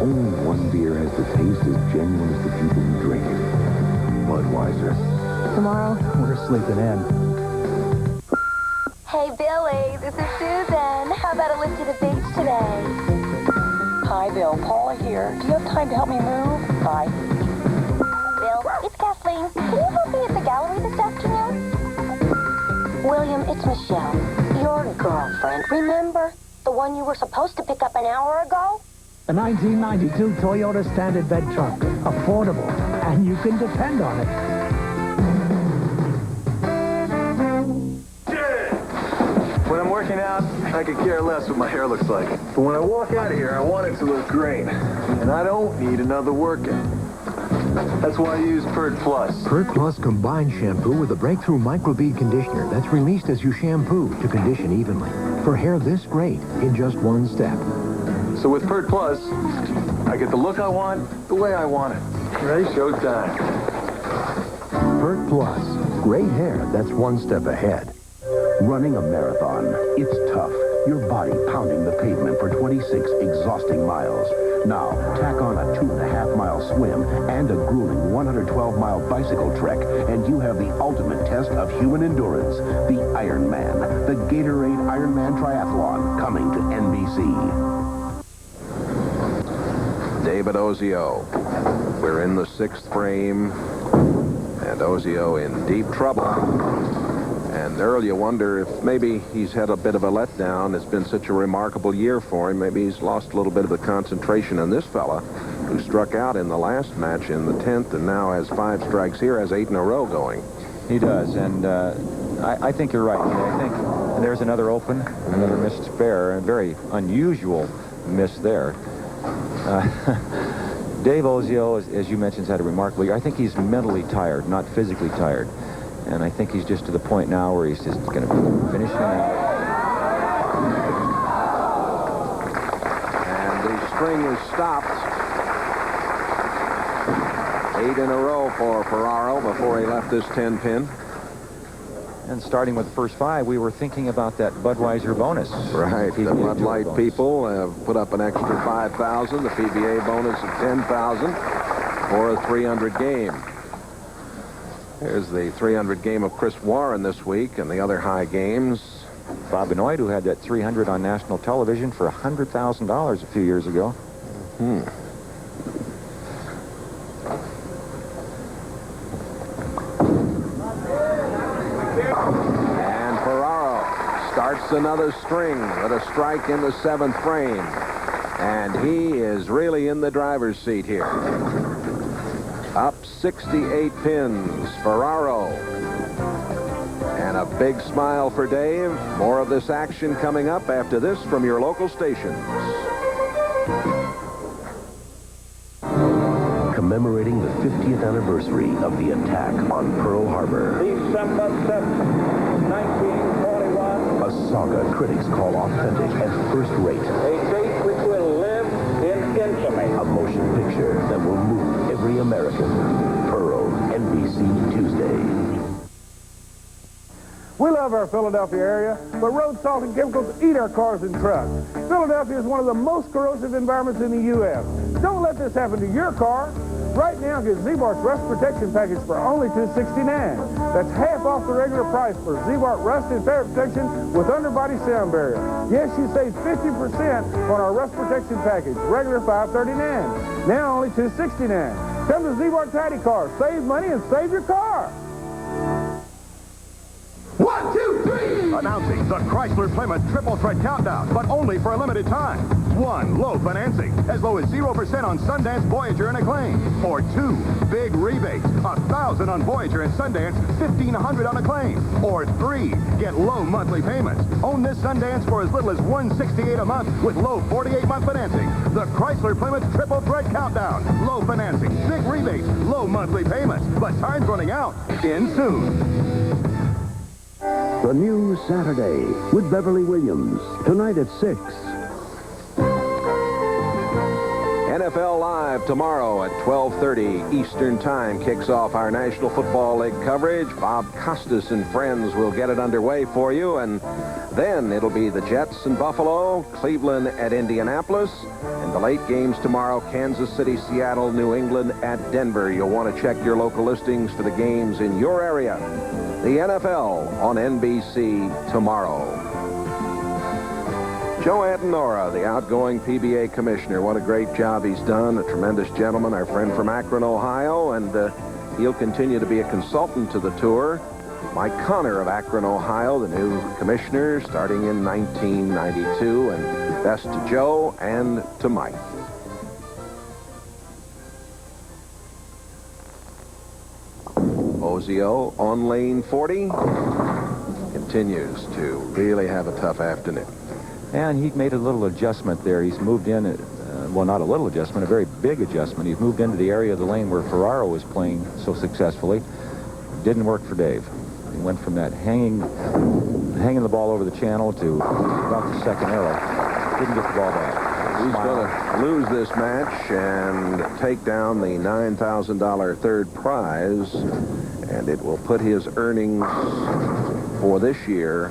Only one beer has the taste as genuine as the people who drink it. Budweiser. Tomorrow, We're sleeping in. Hey, Billy, this is Susan. How about a lift to the beach today? Hi, Bill. Paula here. Do you have time to help me move? Hi. Bill, it's Kathleen. Can you help me at the gallery this afternoon? William, it's Michelle. Your girlfriend. Remember? The one you were supposed to pick up an hour ago? A 1992 Toyota Standard Bed truck. Affordable. And you can depend on it. When I'm working out, I could care less what my hair looks like. But when I walk out of here, I want it to look great. And I don't need another workout. That's why I use Pert Plus. Pert Plus combines shampoo with a breakthrough microbead conditioner that's released as you shampoo to condition evenly. For hair this great in just one step. So with Pert Plus, I get the look I want, the way I want it. Ready? Showtime. Pert Plus. Great hair that's one step ahead. Running a marathon, it's tough. Your body pounding the pavement for 26 exhausting miles. Now, tack on a 2.5-mile swim and a grueling 112-mile bicycle trek, and you have the ultimate test of human endurance, the Ironman, the Gatorade Ironman Triathlon, coming to NBC. David Ozio. We're in the 6th frame, and Ozio in deep trouble. And Earl, you wonder if maybe he's had a bit of a letdown. It's been such a remarkable year for him. Maybe he's lost a little bit of the concentration. And this fella, who struck out in the last match in the 10th and now has 5 strikes here, has 8 in a row going. He does, and I think you're right. I think there's another open, another missed spare, a very unusual miss there. Dave Ozio, as you mentioned, has had a remarkable year. I think he's mentally tired, not physically tired. And I think he's just to the point now where he's just going to be finishing out. And the string is stopped. 8 in a row for Ferraro before he left this 10-pin. And starting with the first 5, we were thinking about that Budweiser bonus. Right. The Bud Light people have put up an extra $5,000. The PBA bonus of $10,000 for a 300 game. Here's the 300 game of Chris Warren this week, and the other high games. Bob Benoit, who had that 300 on national television for $100,000 a few years ago. And Ferraro starts another string with a strike in the 7th frame. And he is really in the driver's seat here. Up 68 pins, Ferraro. And a big smile for Dave. More of this action coming up after this from your local stations. Commemorating the 50th anniversary of the attack on Pearl Harbor. December 7th, 1941. A saga critics call authentic and first-rate. A date which will live in infamy. A motion picture that will move every American. Pearl, NBC Tuesday. We love our Philadelphia area, but road salt and chemicals eat our cars and trucks. Philadelphia is one of the most corrosive environments in the U.S. Don't let this happen to your car. Right now, get Z-Bart's Rust Protection Package for only $269. That's half off the regular price for Z-Bart Rust and Fair Protection with underbody sound barrier. Yes, you save 50% on our Rust Protection Package, regular $539. Now only $269. Come to Z-Bart Tidy Car. Save money and save your car. 1, 2, 3! Announcing the Chrysler Plymouth Triple Threat Countdown, but only for a limited time. 1, low financing, as low as 0% on Sundance, Voyager, and Acclaim. Or 2, big rebates, $1,000 on Voyager and Sundance, $1,500 on Acclaim. Or 3, get low monthly payments. Own this Sundance for as little as $168 a month with low 48-month financing. The Chrysler Plymouth Triple Threat Countdown. Low financing, big rebates, low monthly payments. But time's running out. In soon. The New Saturday with Beverly Williams, tonight at 6. NFL Live tomorrow at 12:30 Eastern Time kicks off our National Football League coverage. Bob Costas and friends will get it underway for you, and then it'll be the Jets in Buffalo, Cleveland at Indianapolis, and the late games tomorrow, Kansas City, Seattle, New England at Denver. You'll want to check your local listings for the games in your area. The NFL on NBC tomorrow. Joe Antonora, the outgoing PBA commissioner, what a great job he's done. A tremendous gentleman, our friend from Akron, Ohio, and he'll continue to be a consultant to the tour. Mike Connor of Akron, Ohio, the new commissioner, starting in 1992. And best to Joe and to Mike. Ozio on lane 40 continues to really have a tough afternoon. And he made a little adjustment there. He's moved in, well, not a little adjustment, a very big adjustment. He's moved into the area of the lane where Ferraro was playing so successfully. Didn't work for Dave. He went from that hanging the ball over the channel to about the second arrow. Didn't get the ball back. He's going to lose this match and take down the $9,000 third prize, and it will put his earnings for this year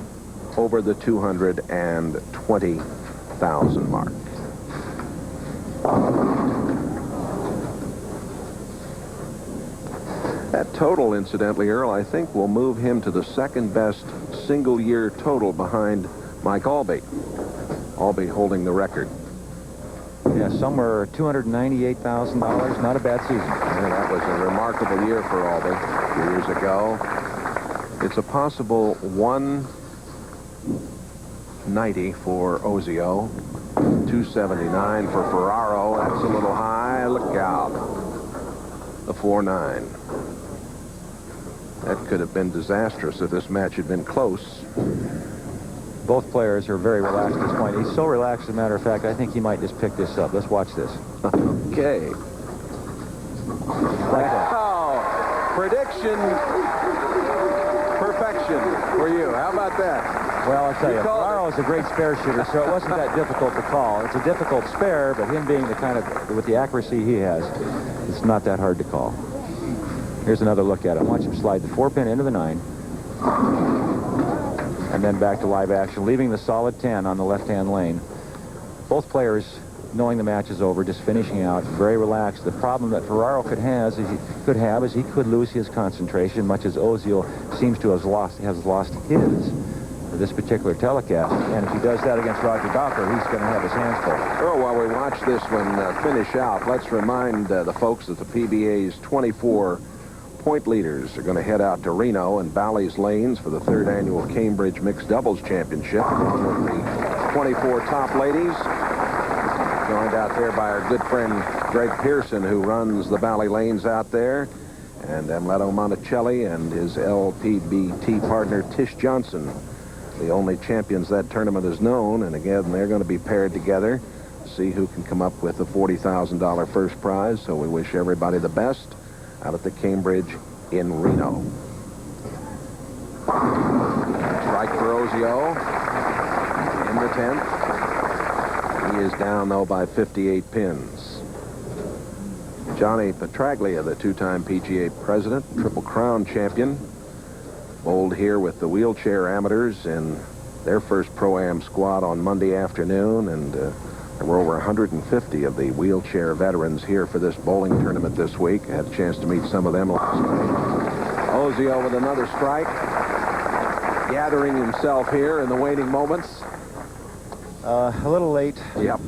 over the $220,000 mark. That total, incidentally, Earl, I think will move him to the second best single-year total behind Mike Albee. Albee holding the record. Yeah, somewhere $298,000. Not a bad season. Yeah, that was a remarkable year for Albee a few years ago. It's a possible 190 for Ozio, 279 for Ferraro. That's a little high. Look out. The 4-9. That could have been disastrous if this match had been close. Both players are very relaxed at this point. He's so relaxed, as a matter of fact, I think he might just pick this up. Let's watch this. Okay. Wow. Prediction perfection for you. How about that? Well, I'll tell you, Ferraro is a great spare shooter, so it wasn't that difficult to call. It's a difficult spare, but him being the kind of, with the accuracy he has, it's not that hard to call. Here's another look at it. Watch him slide the 4-pin into the 9. And then back to live action, leaving the solid 10 on the left-hand lane. Both players, knowing the match is over, just finishing out, very relaxed. The problem that Ferraro could have is he could lose his concentration, much as Ozio seems to have lost his for this particular telecast. And if he does that against Roger Bowker, he's going to have his hands full. Well, while we watch this one finish out, let's remind the folks that the PBA's 24 point leaders are going to head out to Reno and Bally's Lanes for the 3rd annual Cambridge Mixed Doubles Championship. Along with the 24 top ladies, joined out there by our good friend Greg Pearson, who runs the Bally Lanes out there, and Amleto Monticelli and his LPBT partner Tish Johnson, the only champions that tournament is known. And again, they're going to be paired together to see who can come up with the $40,000 first prize. So we wish everybody the best out at the Cambridge in Reno. Strike for Ozio in the 10th. He is down, though, by 58 pins. Johnny Petraglia, the 2-time PGA president, Triple Crown champion, bowled here with the wheelchair amateurs in their first Pro-Am squad on Monday afternoon, and There were over 150 of the wheelchair veterans here for this bowling tournament this week. I had a chance to meet some of them last night. Ozio with another strike, gathering himself here in the waning moments. A little late. Yep.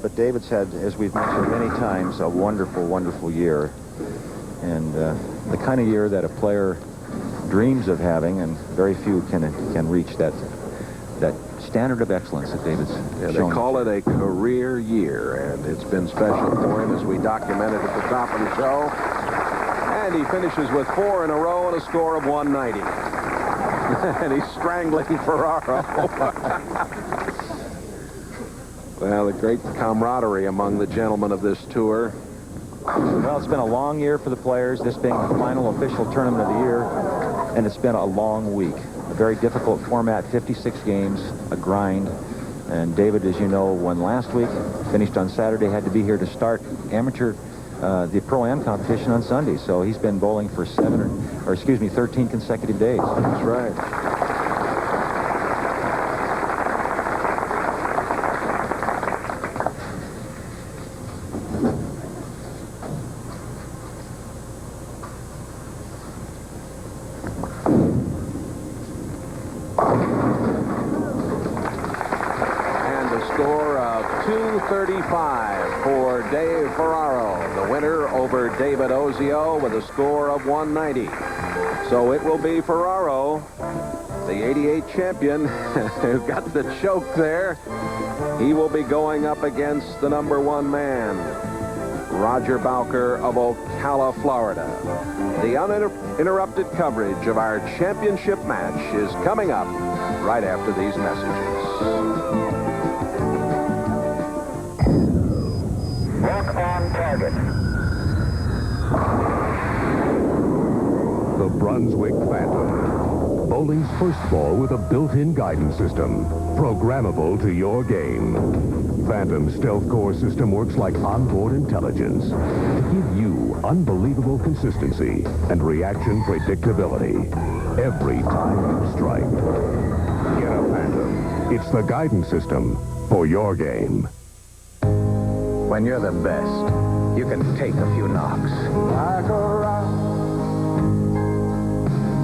But David's had, as we've mentioned many times, a wonderful, wonderful year. And the kind of year that a player dreams of having, and very few can reach that standard of excellence that David's They shown. call it a career year, and it's been special for him as we documented at the top of the show. And he finishes with 4 in a row and a score of 190. And he's strangling Ferraro. Well, the great camaraderie among the gentlemen of this tour. Well, it's been a long year for the players, this being the final official tournament of the year, and it's been a long week. A very difficult format, 56 games, a grind. And David, as you know, won last week, finished on Saturday, had to be here to start the Pro-Am competition on Sunday. So he's been bowling for 13 consecutive days. That's right. Score of 235 for Dave Ferraro, the winner over David Ozio with a score of 190. So it will be Ferraro, the 88 champion, who got the choke there. He will be going up against the #1 man, Roger Bowker of Ocala, Florida. The uninterrupted coverage of our championship match is coming up right after these messages. Lock on target. The Brunswick Phantom. Bowling's first ball with a built-in guidance system. Programmable to your game. Phantom's stealth core system works like onboard intelligence to give you unbelievable consistency and reaction predictability every time you strike. Get a Phantom. It's the guidance system for your game. When you're the best, you can take a few knocks. Like a rock,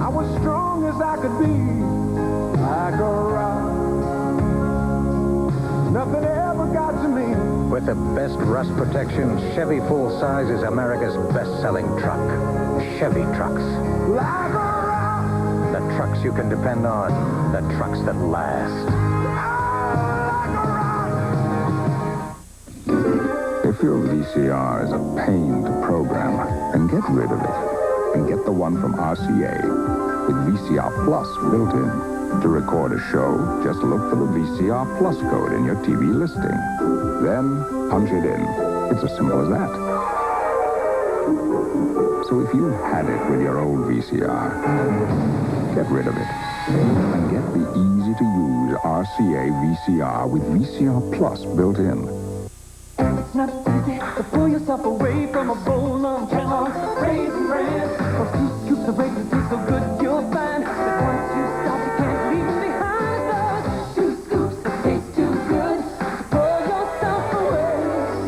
I was strong as I could be. Like a rock, nothing ever got to me. With the best rust protection, Chevy Full Size is America's best-selling truck. Chevy trucks. Like a rock, The trucks you can depend on. The trucks that last. If your VCR is a pain to program, then get rid of it. And get the one from RCA with VCR Plus built in. To record a show, just look for the VCR Plus code in your TV listing. Then punch it in. It's as simple as that. So if you had it with your old VCR, get rid of it. And get the easy-to-use RCA VCR with VCR Plus built in. it's not easy to pull yourself away from a bowl of Kellogg's Raisin Bran. Or 2 scoops of raisins taste so good you'll find that once you stop you can't leave them behind. Those 2 scoops that taste too good to pull yourself away.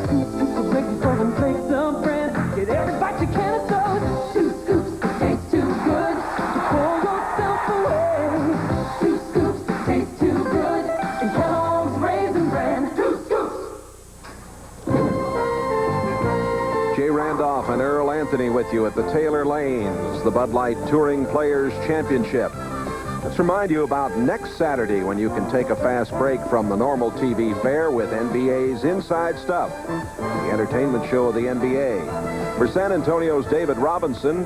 2 scoops of raisins, 7 flakes of bran. Get every bite you can of those 2 scoops that taste too good to pull yourself away. 2 scoops that taste too good in Kellogg's Raisin Bran. 2 scoops. Jay Randolph and Earl Anthony with you at the Taylor Lanes, the Bud Light Touring Players Championship. Let's remind you about next Saturday when you can take a fast break from the normal TV fare with NBA's Inside Stuff, the entertainment show of the NBA. For San Antonio's David Robinson,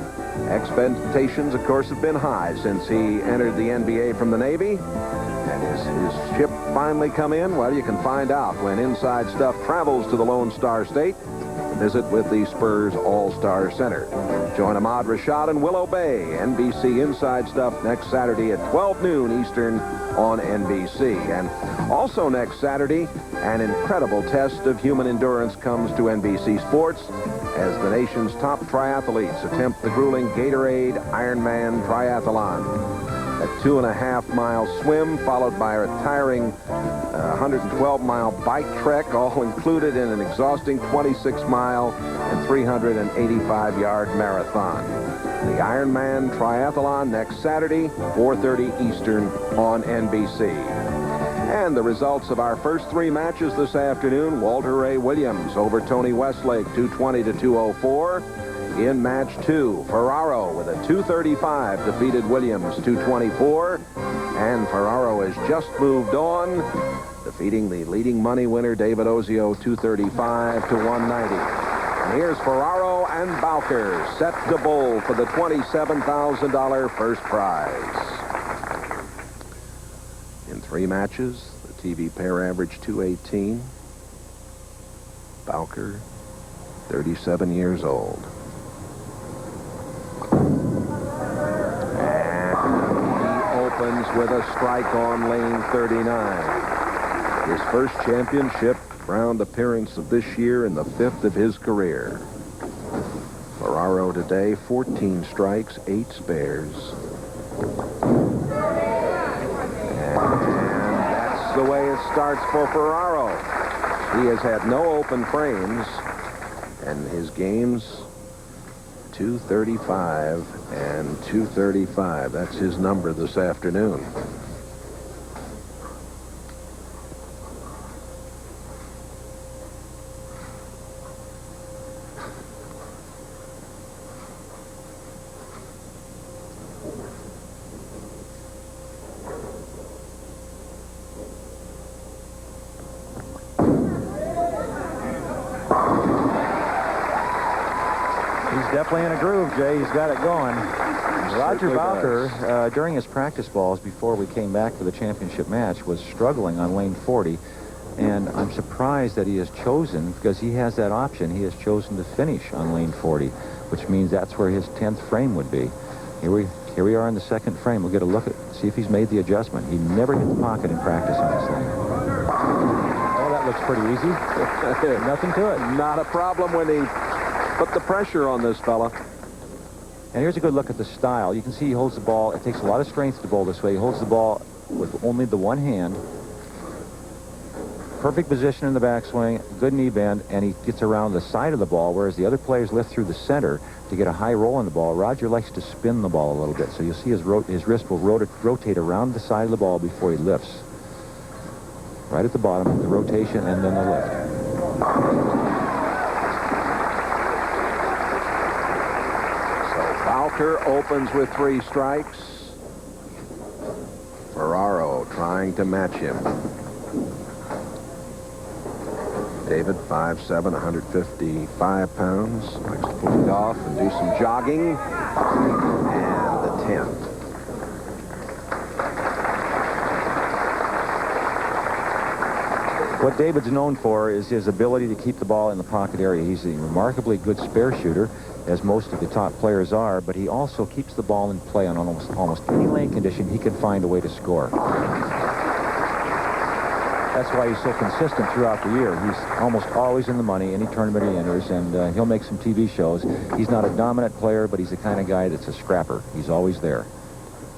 expectations, of course, have been high since he entered the NBA from the Navy. And is his ship finally come in? Well, you can find out when Inside Stuff travels to the Lone Star State. Visit with the Spurs All-Star Center. Join Ahmad Rashad and Willow Bay. NBC Inside Stuff next Saturday at 12 noon Eastern on NBC. And also next Saturday, an incredible test of human endurance comes to NBC Sports as the nation's top triathletes attempt the grueling Gatorade Ironman Triathlon. A 2.5-mile swim, followed by a tiring 112-mile bike trek, all included in an exhausting 26-mile and 385-yard marathon. The Ironman Triathlon next Saturday, 4:30 Eastern on NBC. And the results of our first 3 matches this afternoon: Walter Ray Williams over Tony Westlake, 220 to 204. In match 2, Ferraro with a 235 defeated Williams, 224. And Ferraro has just moved on, defeating the leading money winner, David Ozio, 235 to 190. And here's Ferraro and Bowker set to bowl for the $27,000 first prize. In 3 matches, the TV pair averaged 218. Bowker, 37 years old. Opens with a strike on lane 39. His first championship round appearance of this year and the 5th of his career. Ferraro today, 14 strikes, 8 spares. And that's the way it starts for Ferraro. He has had no open frames, and his games 235 and 235. That's his number this afternoon. Definitely in a groove, Jay. He's got it going. Roger Bowker, during his practice balls before we came back for the championship match, was struggling on lane 40. And I'm surprised that he has chosen, because he has that option, he has chosen to finish on lane 40, which means that's where his 10th frame would be. Here we are in the 2nd frame. We'll get a look at, see if he's made the adjustment. He never hit the pocket in practice on this lane. Oh, that looks pretty easy. Nothing to it. Not a problem when he put the pressure on this fella. And here's a good look at the style. You can see he holds the ball. It takes a lot of strength to bowl this way. He holds the ball with only the one hand. Perfect position in the backswing, good knee bend, and he gets around the side of the ball, whereas the other players lift through the center to get a high roll on the ball. Roger likes to spin the ball a little bit, so you'll see his wrist will rotate around the side of the ball before he lifts. Right at the bottom, the rotation, and then the lift. Bowker opens with 3 strikes. Ferraro trying to match him. David, 5'7", 155 pounds. Likes to play golf and do some jogging. And the 10. What David's known for is his ability to keep the ball in the pocket area. He's a remarkably good spare shooter, as most of the top players are, but he also keeps the ball in play on almost any lane condition. He can find a way to score. That's why he's so consistent throughout the year. He's almost always in the money, any tournament he enters, and he'll make some TV shows. He's not a dominant player, but he's the kind of guy that's a scrapper. He's always there.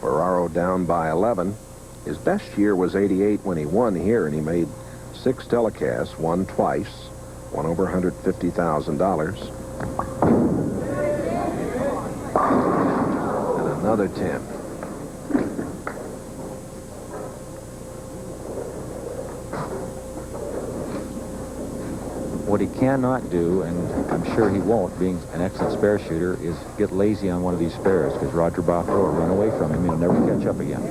Ferraro down by 11. His best year was 88 when he won here, and he made 6 telecasts, won twice, won over $150,000. And another 10. What he cannot do, and I'm sure he won't, being an excellent spare shooter, is get lazy on one of these spares, because Roger Bowker will run away from him. He'll never catch up again.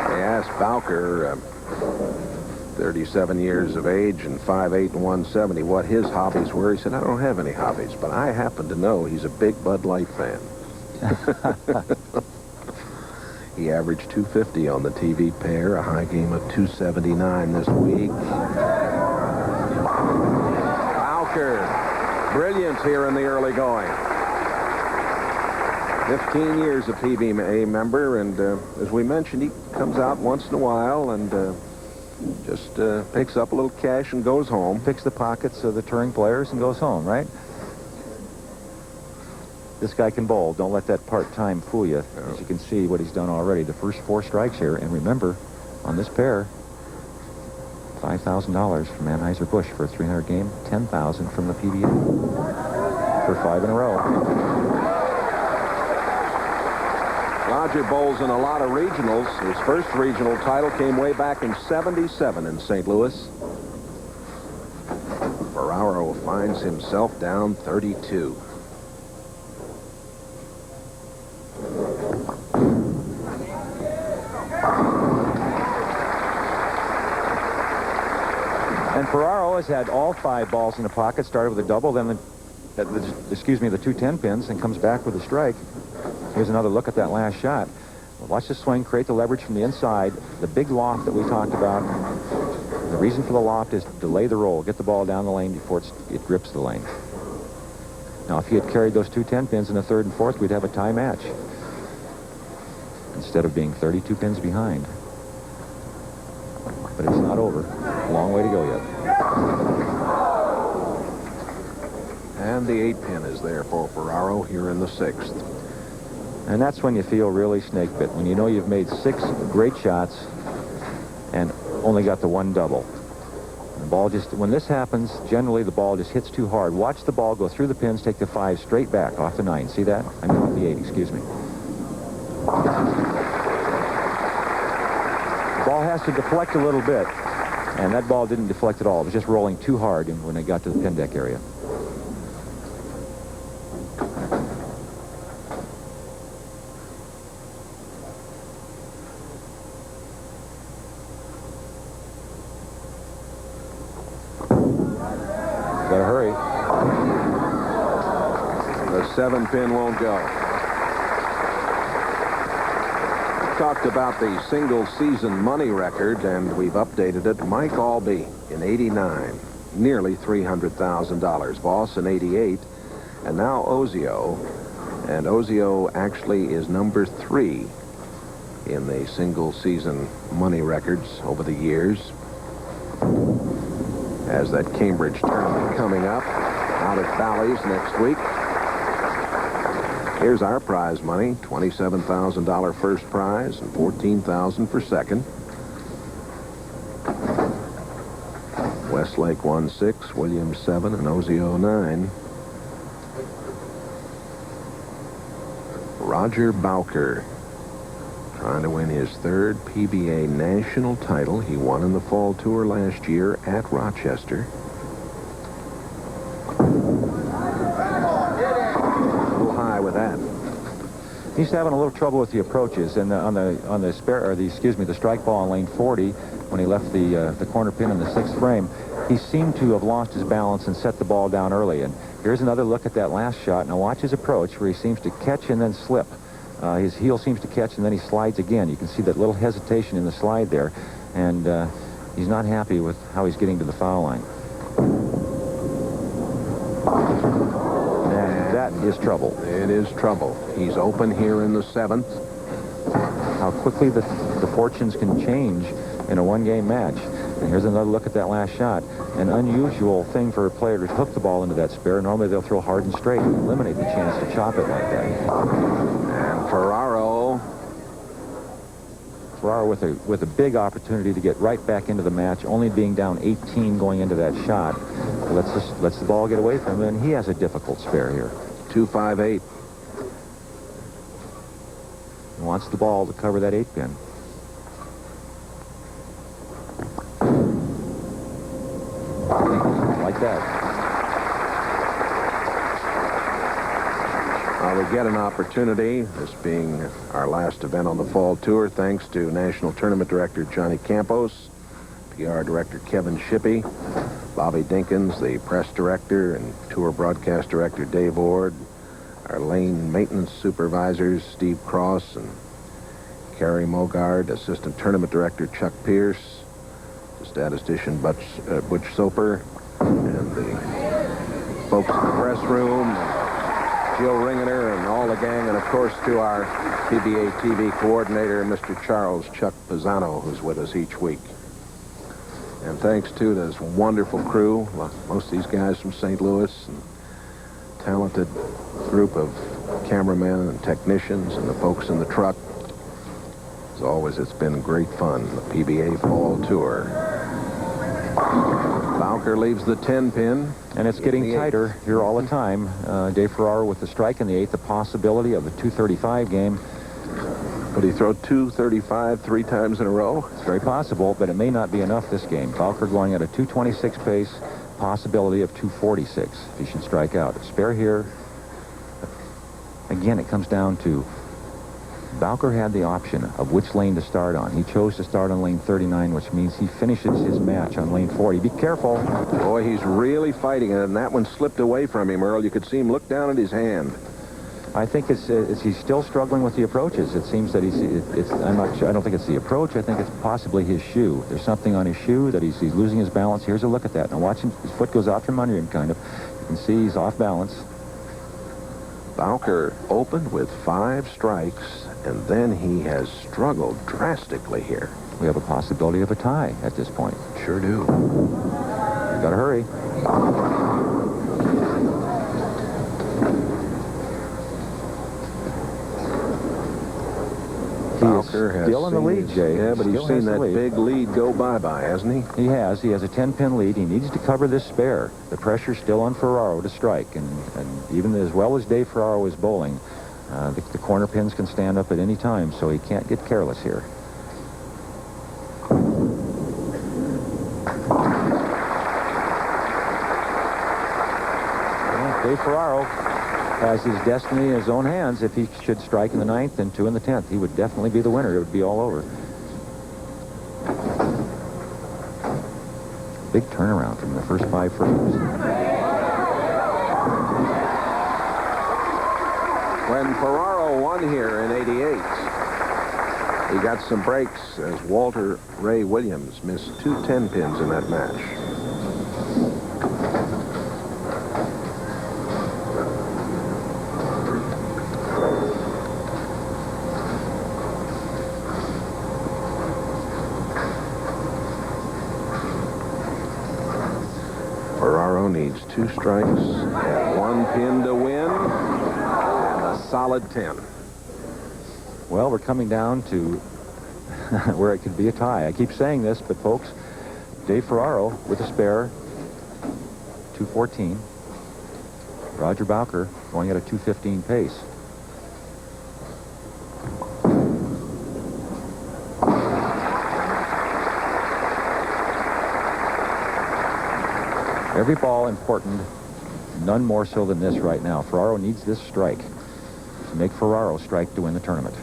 They asked Bowker, 37 years of age and 5'8" and 170, what his hobbies were. He said, I don't have any hobbies, but I happen to know he's a big Bud Light fan. He averaged 250 on the TV pair, a high game of 279 this week. Bowker, brilliance here in the early going. 15 years a PBA member, and as we mentioned, he comes out once in a while and just picks up a little cash and goes home. Picks the pockets of the touring players and goes home, right? This guy can bowl. Don't let that part-time fool you. As you can see what he's done already. The first 4 strikes here. And remember, on this pair, $5,000 from Anheuser-Busch for a 300 game, $10,000 from the PBA for 5 in a row. Roger bowls in a lot of regionals. His first regional title came way back in '77 in St. Louis. Ferraro finds himself down 32. And Ferraro has had all 5 balls in the pocket, started with a double, then the 2 10 pins, and comes back with a strike. Here's another look at that last shot. Watch the swing, create the leverage from the inside. The big loft that we talked about. The reason for the loft is to delay the roll, get the ball down the lane before it grips the lane. Now, if he had carried those 2 10 pins in the 3rd and 4th, we'd have a tie match instead of being 32 pins behind. But it's not over. Long way to go yet. And the 8 pin is there for Ferraro here in the 6th. And that's when you feel really snake bit, when you know you've made 6 great shots and only got the 1 double. The ball just, when this happens, generally the ball just hits too hard. Watch the ball go through the pins, take the 5 straight back off the 9. See that? I mean off the 8, excuse me. The ball has to deflect a little bit, and that ball didn't deflect at all. It was just rolling too hard when it got to the pin deck area. Gotta hurry. The 7 pin won't go. Talked about the single season money record, and we've updated it. Mike Albee in '89, nearly $300,000. Voss in '88, and now Ozio. And Ozio actually is number 3 in the single season money records over the years. As that Cambridge tournament coming up out at Bally's next week. Here's our prize money, $27,000 first prize and $14,000 for second. Westlake won 6, Williams 7, and Ozio 9. Roger Bowker trying to win his 3rd PBA national title. He won in the fall tour last year at Rochester. With that, he's having a little trouble with the approaches, and on the strike ball on lane 40, when he left the corner pin in the 6th frame, he seemed to have lost his balance and set the ball down early. And here's another look at that last shot. Now watch his approach, where he seems to catch and then slip. His heel seems to catch and then he slides again. You can see that little hesitation in the slide there, and he's not happy with how he's getting to the foul line. That is trouble. It is trouble. He's open here in the 7th. How quickly the fortunes can change in a 1-game match. And here's another look at that last shot. An unusual thing for a player to hook the ball into that spare. Normally they'll throw hard and straight and eliminate the chance to chop it like that. And Ferraro with a big opportunity to get right back into the match, only being down 18 going into that shot. Lets the ball get away from him, and he has a difficult spare here. 2-5-8. He wants the ball to cover that 8 pin. Like that. We get an opportunity, this being our last event on the fall tour, thanks to National Tournament Director Johnny Campos, PR Director Kevin Shippey, Bobby Dinkins, the press director, and tour broadcast director Dave Ord, our lane maintenance supervisors Steve Cross and Kerry Mogard, assistant tournament director Chuck Pierce, the statistician Butch Soper, and the folks in the press room, Jill Ringener and all the gang, and of course to our PBA TV coordinator, Mr. Charles Chuck Pisano, who's with us each week. And thanks to this wonderful crew, most of these guys from St. Louis, and talented group of cameramen and technicians and the folks in the truck. As always, it's been great fun, the PBA Fall Tour. Bowker leaves the 10-pin. And it's getting tighter here all the time. Dave Ferraro with the strike in the 8th, the possibility of a 235 game. Would he throw 235 3 times in a row? It's very possible, but it may not be enough this game. Bowker going at a 226 pace, possibility of 246 if he should strike out. A spare here. Again, it comes down to Bowker had the option of which lane to start on. He chose to start on lane 39, which means he finishes his match on lane 40. Be careful. Boy, he's really fighting it, and that one slipped away from him, Earl. You could see him look down at his hand. I think he's still struggling with the approaches. It seems that I'm not sure. I don't think it's the approach. I think it's possibly his shoe. There's something on his shoe that he's losing his balance. Here's a look at that. Now watch him. His foot goes out from under him, kind of. You can see he's off balance. Bowker opened with 5 strikes, and then he has struggled drastically here. We have a possibility of a tie at this point. Sure do. You gotta hurry. Bowker has still in the lead, Jay. Yeah, but he's seen that big lead go bye-bye, hasn't he? He has. He has a 10-pin lead. He needs to cover this spare. The pressure's still on Ferraro to strike, and even as well as Dave Ferraro is bowling, the corner pins can stand up at any time, so he can't get careless here. Well, Dave Ferraro has his destiny in his own hands. If he should strike in the 9th and 2 in the 10th, he would definitely be the winner. It would be all over. Big turnaround from the first 5 frames. When Ferraro won here in '88, he got some breaks as Walter Ray Williams missed 2 10-pins in that match. Ferraro needs 2 strikes and 1 pin to win, and a solid 10. Well, we're coming down to where it could be a tie. I keep saying this, but folks, Dave Ferraro with a spare, 214. Roger Bowker going at a 215 pace. Every ball important, none more so than this right now. Ferraro needs this strike to make Ferraro strike to win the tournament.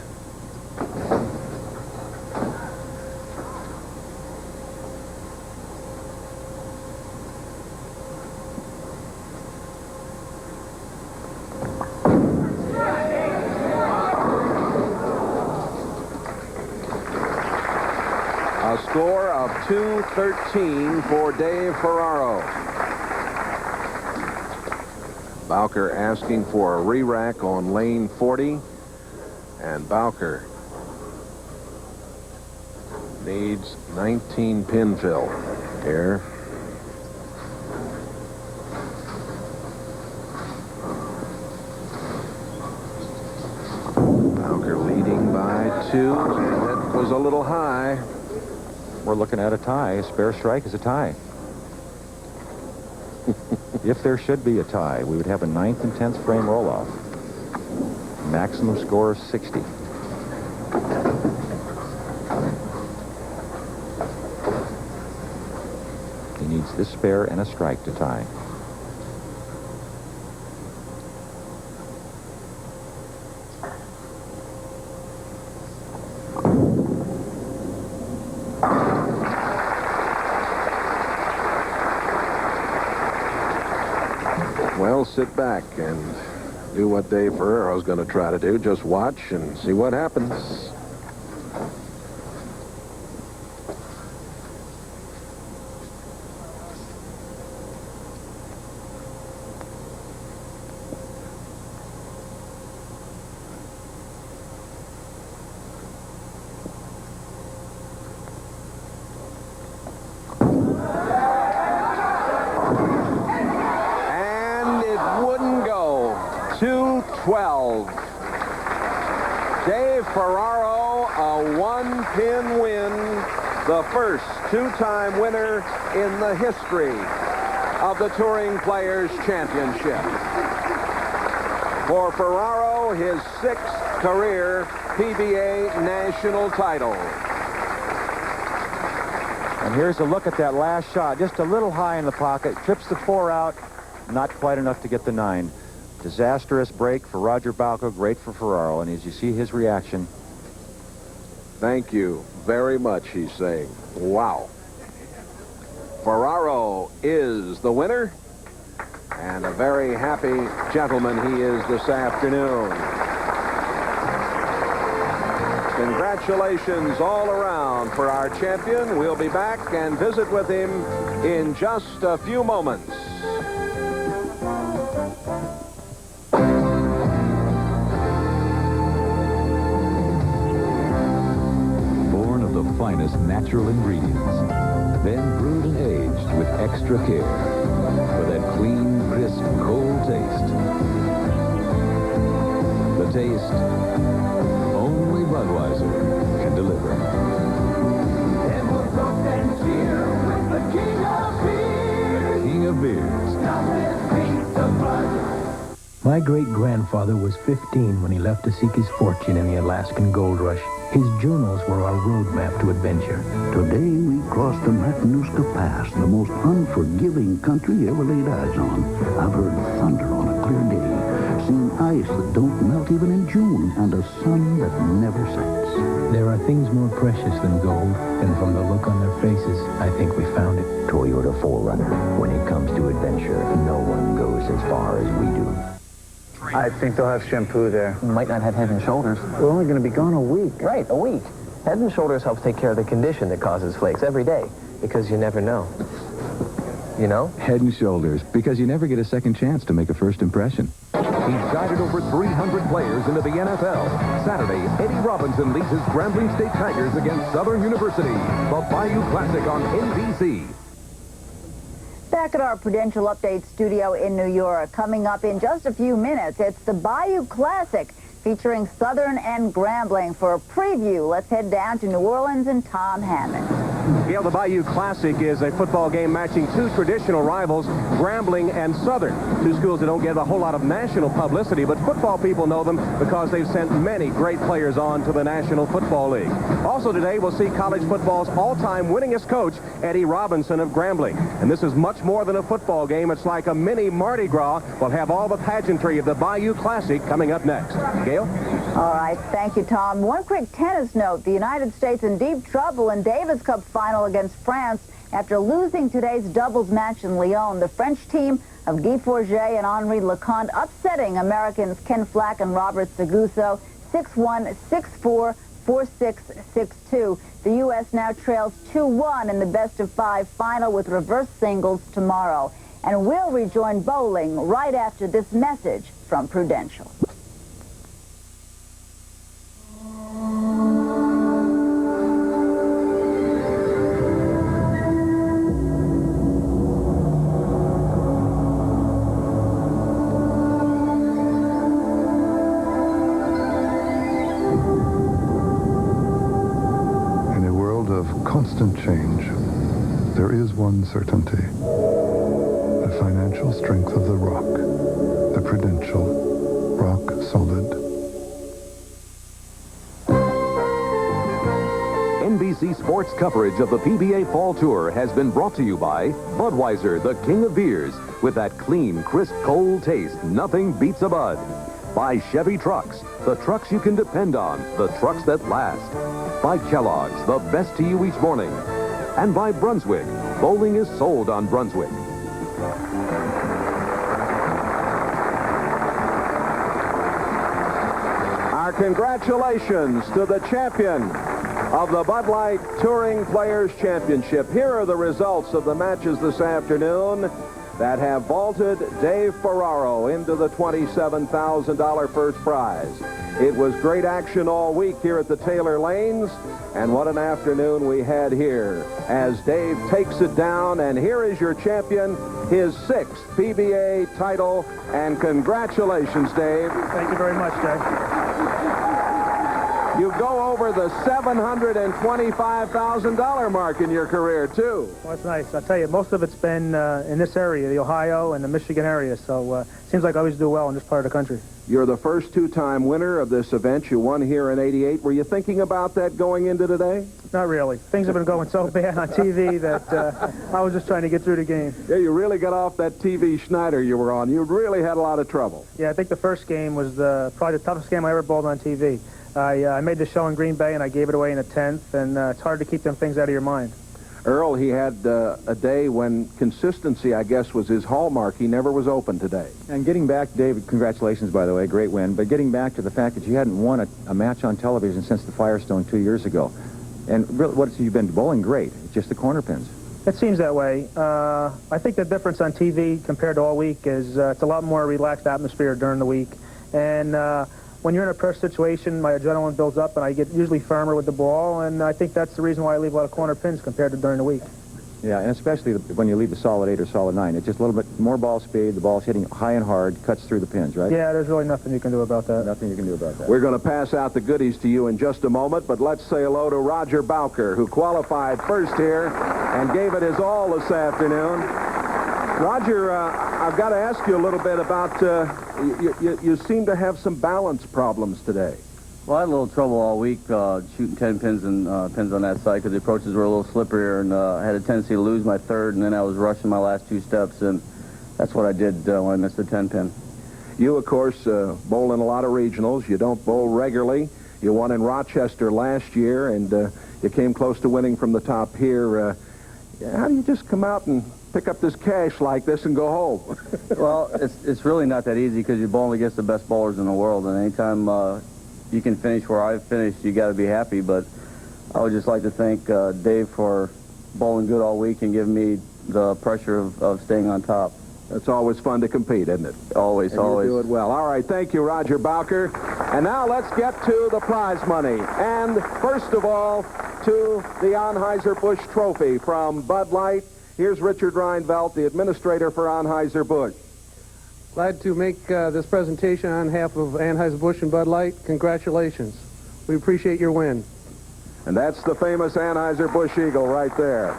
A score of 213 for Dave Ferraro. Bowker asking for a re-rack on lane 40, and Bowker needs 19 pin fill here. Bowker leading by 2, and that was a little high. We're looking at a tie. A spare strike is a tie. If there should be a tie, we would have a 9th and 10th frame roll-off. Maximum score is 60. He needs this spare and a strike to tie. Well, sit back and do what Dave Ferraro's going to try to do. Just watch and see what happens. And it wouldn't go. 212. Dave Ferraro, a one-pin win, the first two-time winner in the history of the Touring Players Championship. For Ferraro, his sixth career PBA national title. And here's a look at that last shot. Just a little high in the pocket. Trips the 4 out. Not quite enough to get the 9. Disastrous break for Roger Bowker. Great for Ferraro. And as you see his reaction. Thank you very much, he's saying. Wow. Ferraro is the winner. And a very happy gentleman he is this afternoon. Congratulations all around for our champion. We'll be back and visit with him in just a few moments. Born of the finest natural ingredients, then brewed and aged with extra care for that clean, crisp, cold taste. The taste only Budweiser can deliver. And we'll talk and cheer with the king of beers. The king of beers. Nothing beats the Bud. My great-grandfather was 15 when he left to seek his fortune in the Alaskan gold rush. His journals were our roadmap to adventure. Today we crossed the Matanuska Pass, the most unforgiving country you ever laid eyes on. I've heard thunder on a clear day, seen ice that don't melt even in June, and a sun that never sets. There are things more precious than gold, and from the look on their faces, I think we found it. Toyota 4Runner. When it comes to adventure, no one goes as far as we do. I think they'll have shampoo there. Might not have Head and Shoulders. We're only going to be gone a week. Right, a week. Head and Shoulders helps take care of the condition that causes flakes every day, because you never know. You know? Head and Shoulders, because you never get a second chance to make a first impression. He's guided over 300 players into the NFL. Saturday, Eddie Robinson leads his Grambling State Tigers against Southern University. The Bayou Classic on NBC. Back at our Prudential Update studio in New York. Coming up in just a few minutes, it's the Bayou Classic featuring Southern and Grambling. For a preview, let's head down to New Orleans and Tom Hammond. Yeah, the Bayou Classic is a football game matching two traditional rivals, Grambling and Southern. Two schools that don't get a whole lot of national publicity, but football people know them because they've sent many great players on to the National Football League. Also today, we'll see college football's all-time winningest coach, Eddie Robinson of Grambling. And this is much more than a football game. It's like a mini Mardi Gras. We'll have all the pageantry of the Bayou Classic coming up next. Gail? All right, thank you, Tom. One quick tennis note. The United States in deep trouble in Davis Cup final against France after losing today's doubles match in Lyon. The French team of Guy Forget and Henri Lecomte upsetting Americans Ken Flack and Robert Seguso 6-1, 6-4, 4-6, 6-2. The U.S. now trails 2-1 in the best-of-5 final with reverse singles tomorrow. And we'll rejoin bowling right after this message from Prudential. Constant change. There is one certainty. The financial strength of the rock. The Prudential Rock Solid. NBC Sports coverage of the PBA Fall Tour has been brought to you by Budweiser, the king of beers. With that clean, crisp, cold taste, nothing beats a Bud. By Chevy Trucks, the trucks you can depend on, the trucks that last. By Kellogg's, the best to you each morning. And by Brunswick, bowling is sold on Brunswick. Our congratulations to the champion of the Bud Light Touring Players Championship. Here are the results of the matches this afternoon that have vaulted Dave Ferraro into the $27,000 first prize. It was great action all week here at the Taylor Lanes, and what an afternoon we had here as Dave takes it down, and here is your champion, his sixth PBA title, and congratulations, Dave. Thank you very much, Dave. You go over the $725,000 mark in your career, too. Well, that's nice. I'll tell you, most of it's been in this area, the Ohio and the Michigan area, so seems like I always do well in this part of the country. You're the first two-time winner of this event. You won here in '88. Were you thinking about that going into today? Not really. Things have been going so bad on TV that I was just trying to get through the game. Yeah, you really got off that TV Schneider you were on. You really had a lot of trouble. Yeah, I think the first game was probably the toughest game I ever bowled on TV. I made the show in Green Bay, and I gave it away in the 10th, and it's hard to keep them things out of your mind. Earl, he had a day when consistency, I guess, was his hallmark. He never was open today. And getting back, David, congratulations, by the way, great win. But getting back to the fact that you hadn't won a match on television since the Firestone 2 years ago. And really, you've been bowling great, just the corner pins. It seems that way. I think the difference on TV compared to all week is it's a lot more relaxed atmosphere during the week. And when you're in a pressure situation, my adrenaline builds up, and I get usually firmer with the ball, and I think that's the reason why I leave a lot of corner pins compared to during the week. Yeah, and especially when you leave the solid 8 or solid 9. It's just a little bit more ball speed, the ball's hitting high and hard, cuts through the pins, right? Yeah, there's really nothing you can do about that. Nothing you can do about that. We're going to pass out the goodies to you in just a moment, but let's say hello to Roger Bowker, who qualified first here and gave it his all this afternoon. Roger, I've got to ask you a little bit about, you seem to have some balance problems today. Well, I had a little trouble all week shooting 10 pins and pins on that side because the approaches were a little slipperier, and I had a tendency to lose my third, and then I was rushing my last 2 steps, and that's what I did when I missed the 10 pin. You, of course, bowl in a lot of regionals. You don't bowl regularly. You won in Rochester last year, and you came close to winning from the top here. How do you just come out and pick up this cash like this and go home? Well, it's really not that easy because you're bowling against the best bowlers in the world, and anytime you can finish where I've finished, you got to be happy. But I would just like to thank Dave for bowling good all week and giving me the pressure of staying on top. It's always fun to compete, isn't it? Always, and always. You do it well. All right, thank you, Roger Bowker. And now let's get to the prize money. And first of all, to the Anheuser-Busch Trophy from Bud Light. Here's Richard Reinvelt, the administrator for Anheuser-Busch. Glad to make this presentation on behalf of Anheuser-Busch and Bud Light. Congratulations. We appreciate your win. And that's the famous Anheuser-Busch Eagle right there.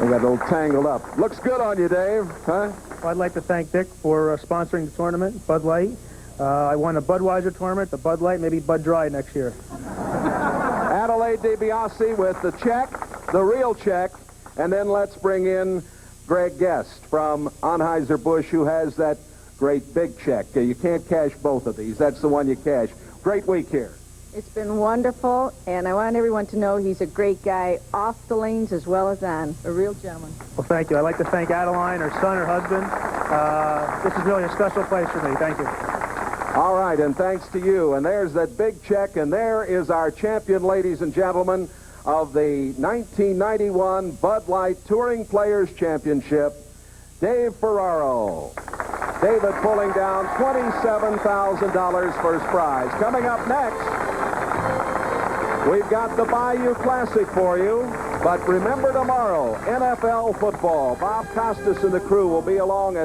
We got a little tangled up. Looks good on you, Dave, huh? Well, I'd like to thank Dick for sponsoring the tournament, Bud Light. I won a Budweiser tournament, the Bud Light, maybe Bud Dry next year. Adelaide DiBiase with the check, the real check, and then let's bring in Greg Guest from Anheuser-Busch, who has that great big check. You can't cash both of these. That's the one you cash. Great week here. It's been wonderful, and I want everyone to know he's a great guy off the lanes as well as on. A real gentleman. Well, thank you. I'd like to thank Adeline, her son, her husband. This is really a special place for me. Thank you. All right, and thanks to you. And there's that big check, and there is our champion, ladies and gentlemen, of the 1991 Bud Light Touring Players Championship, Dave Ferraro. David pulling down $27,000 first prize. Coming up next, we've got the Bayou Classic for you. But remember tomorrow, NFL football. Bob Costas and the crew will be along at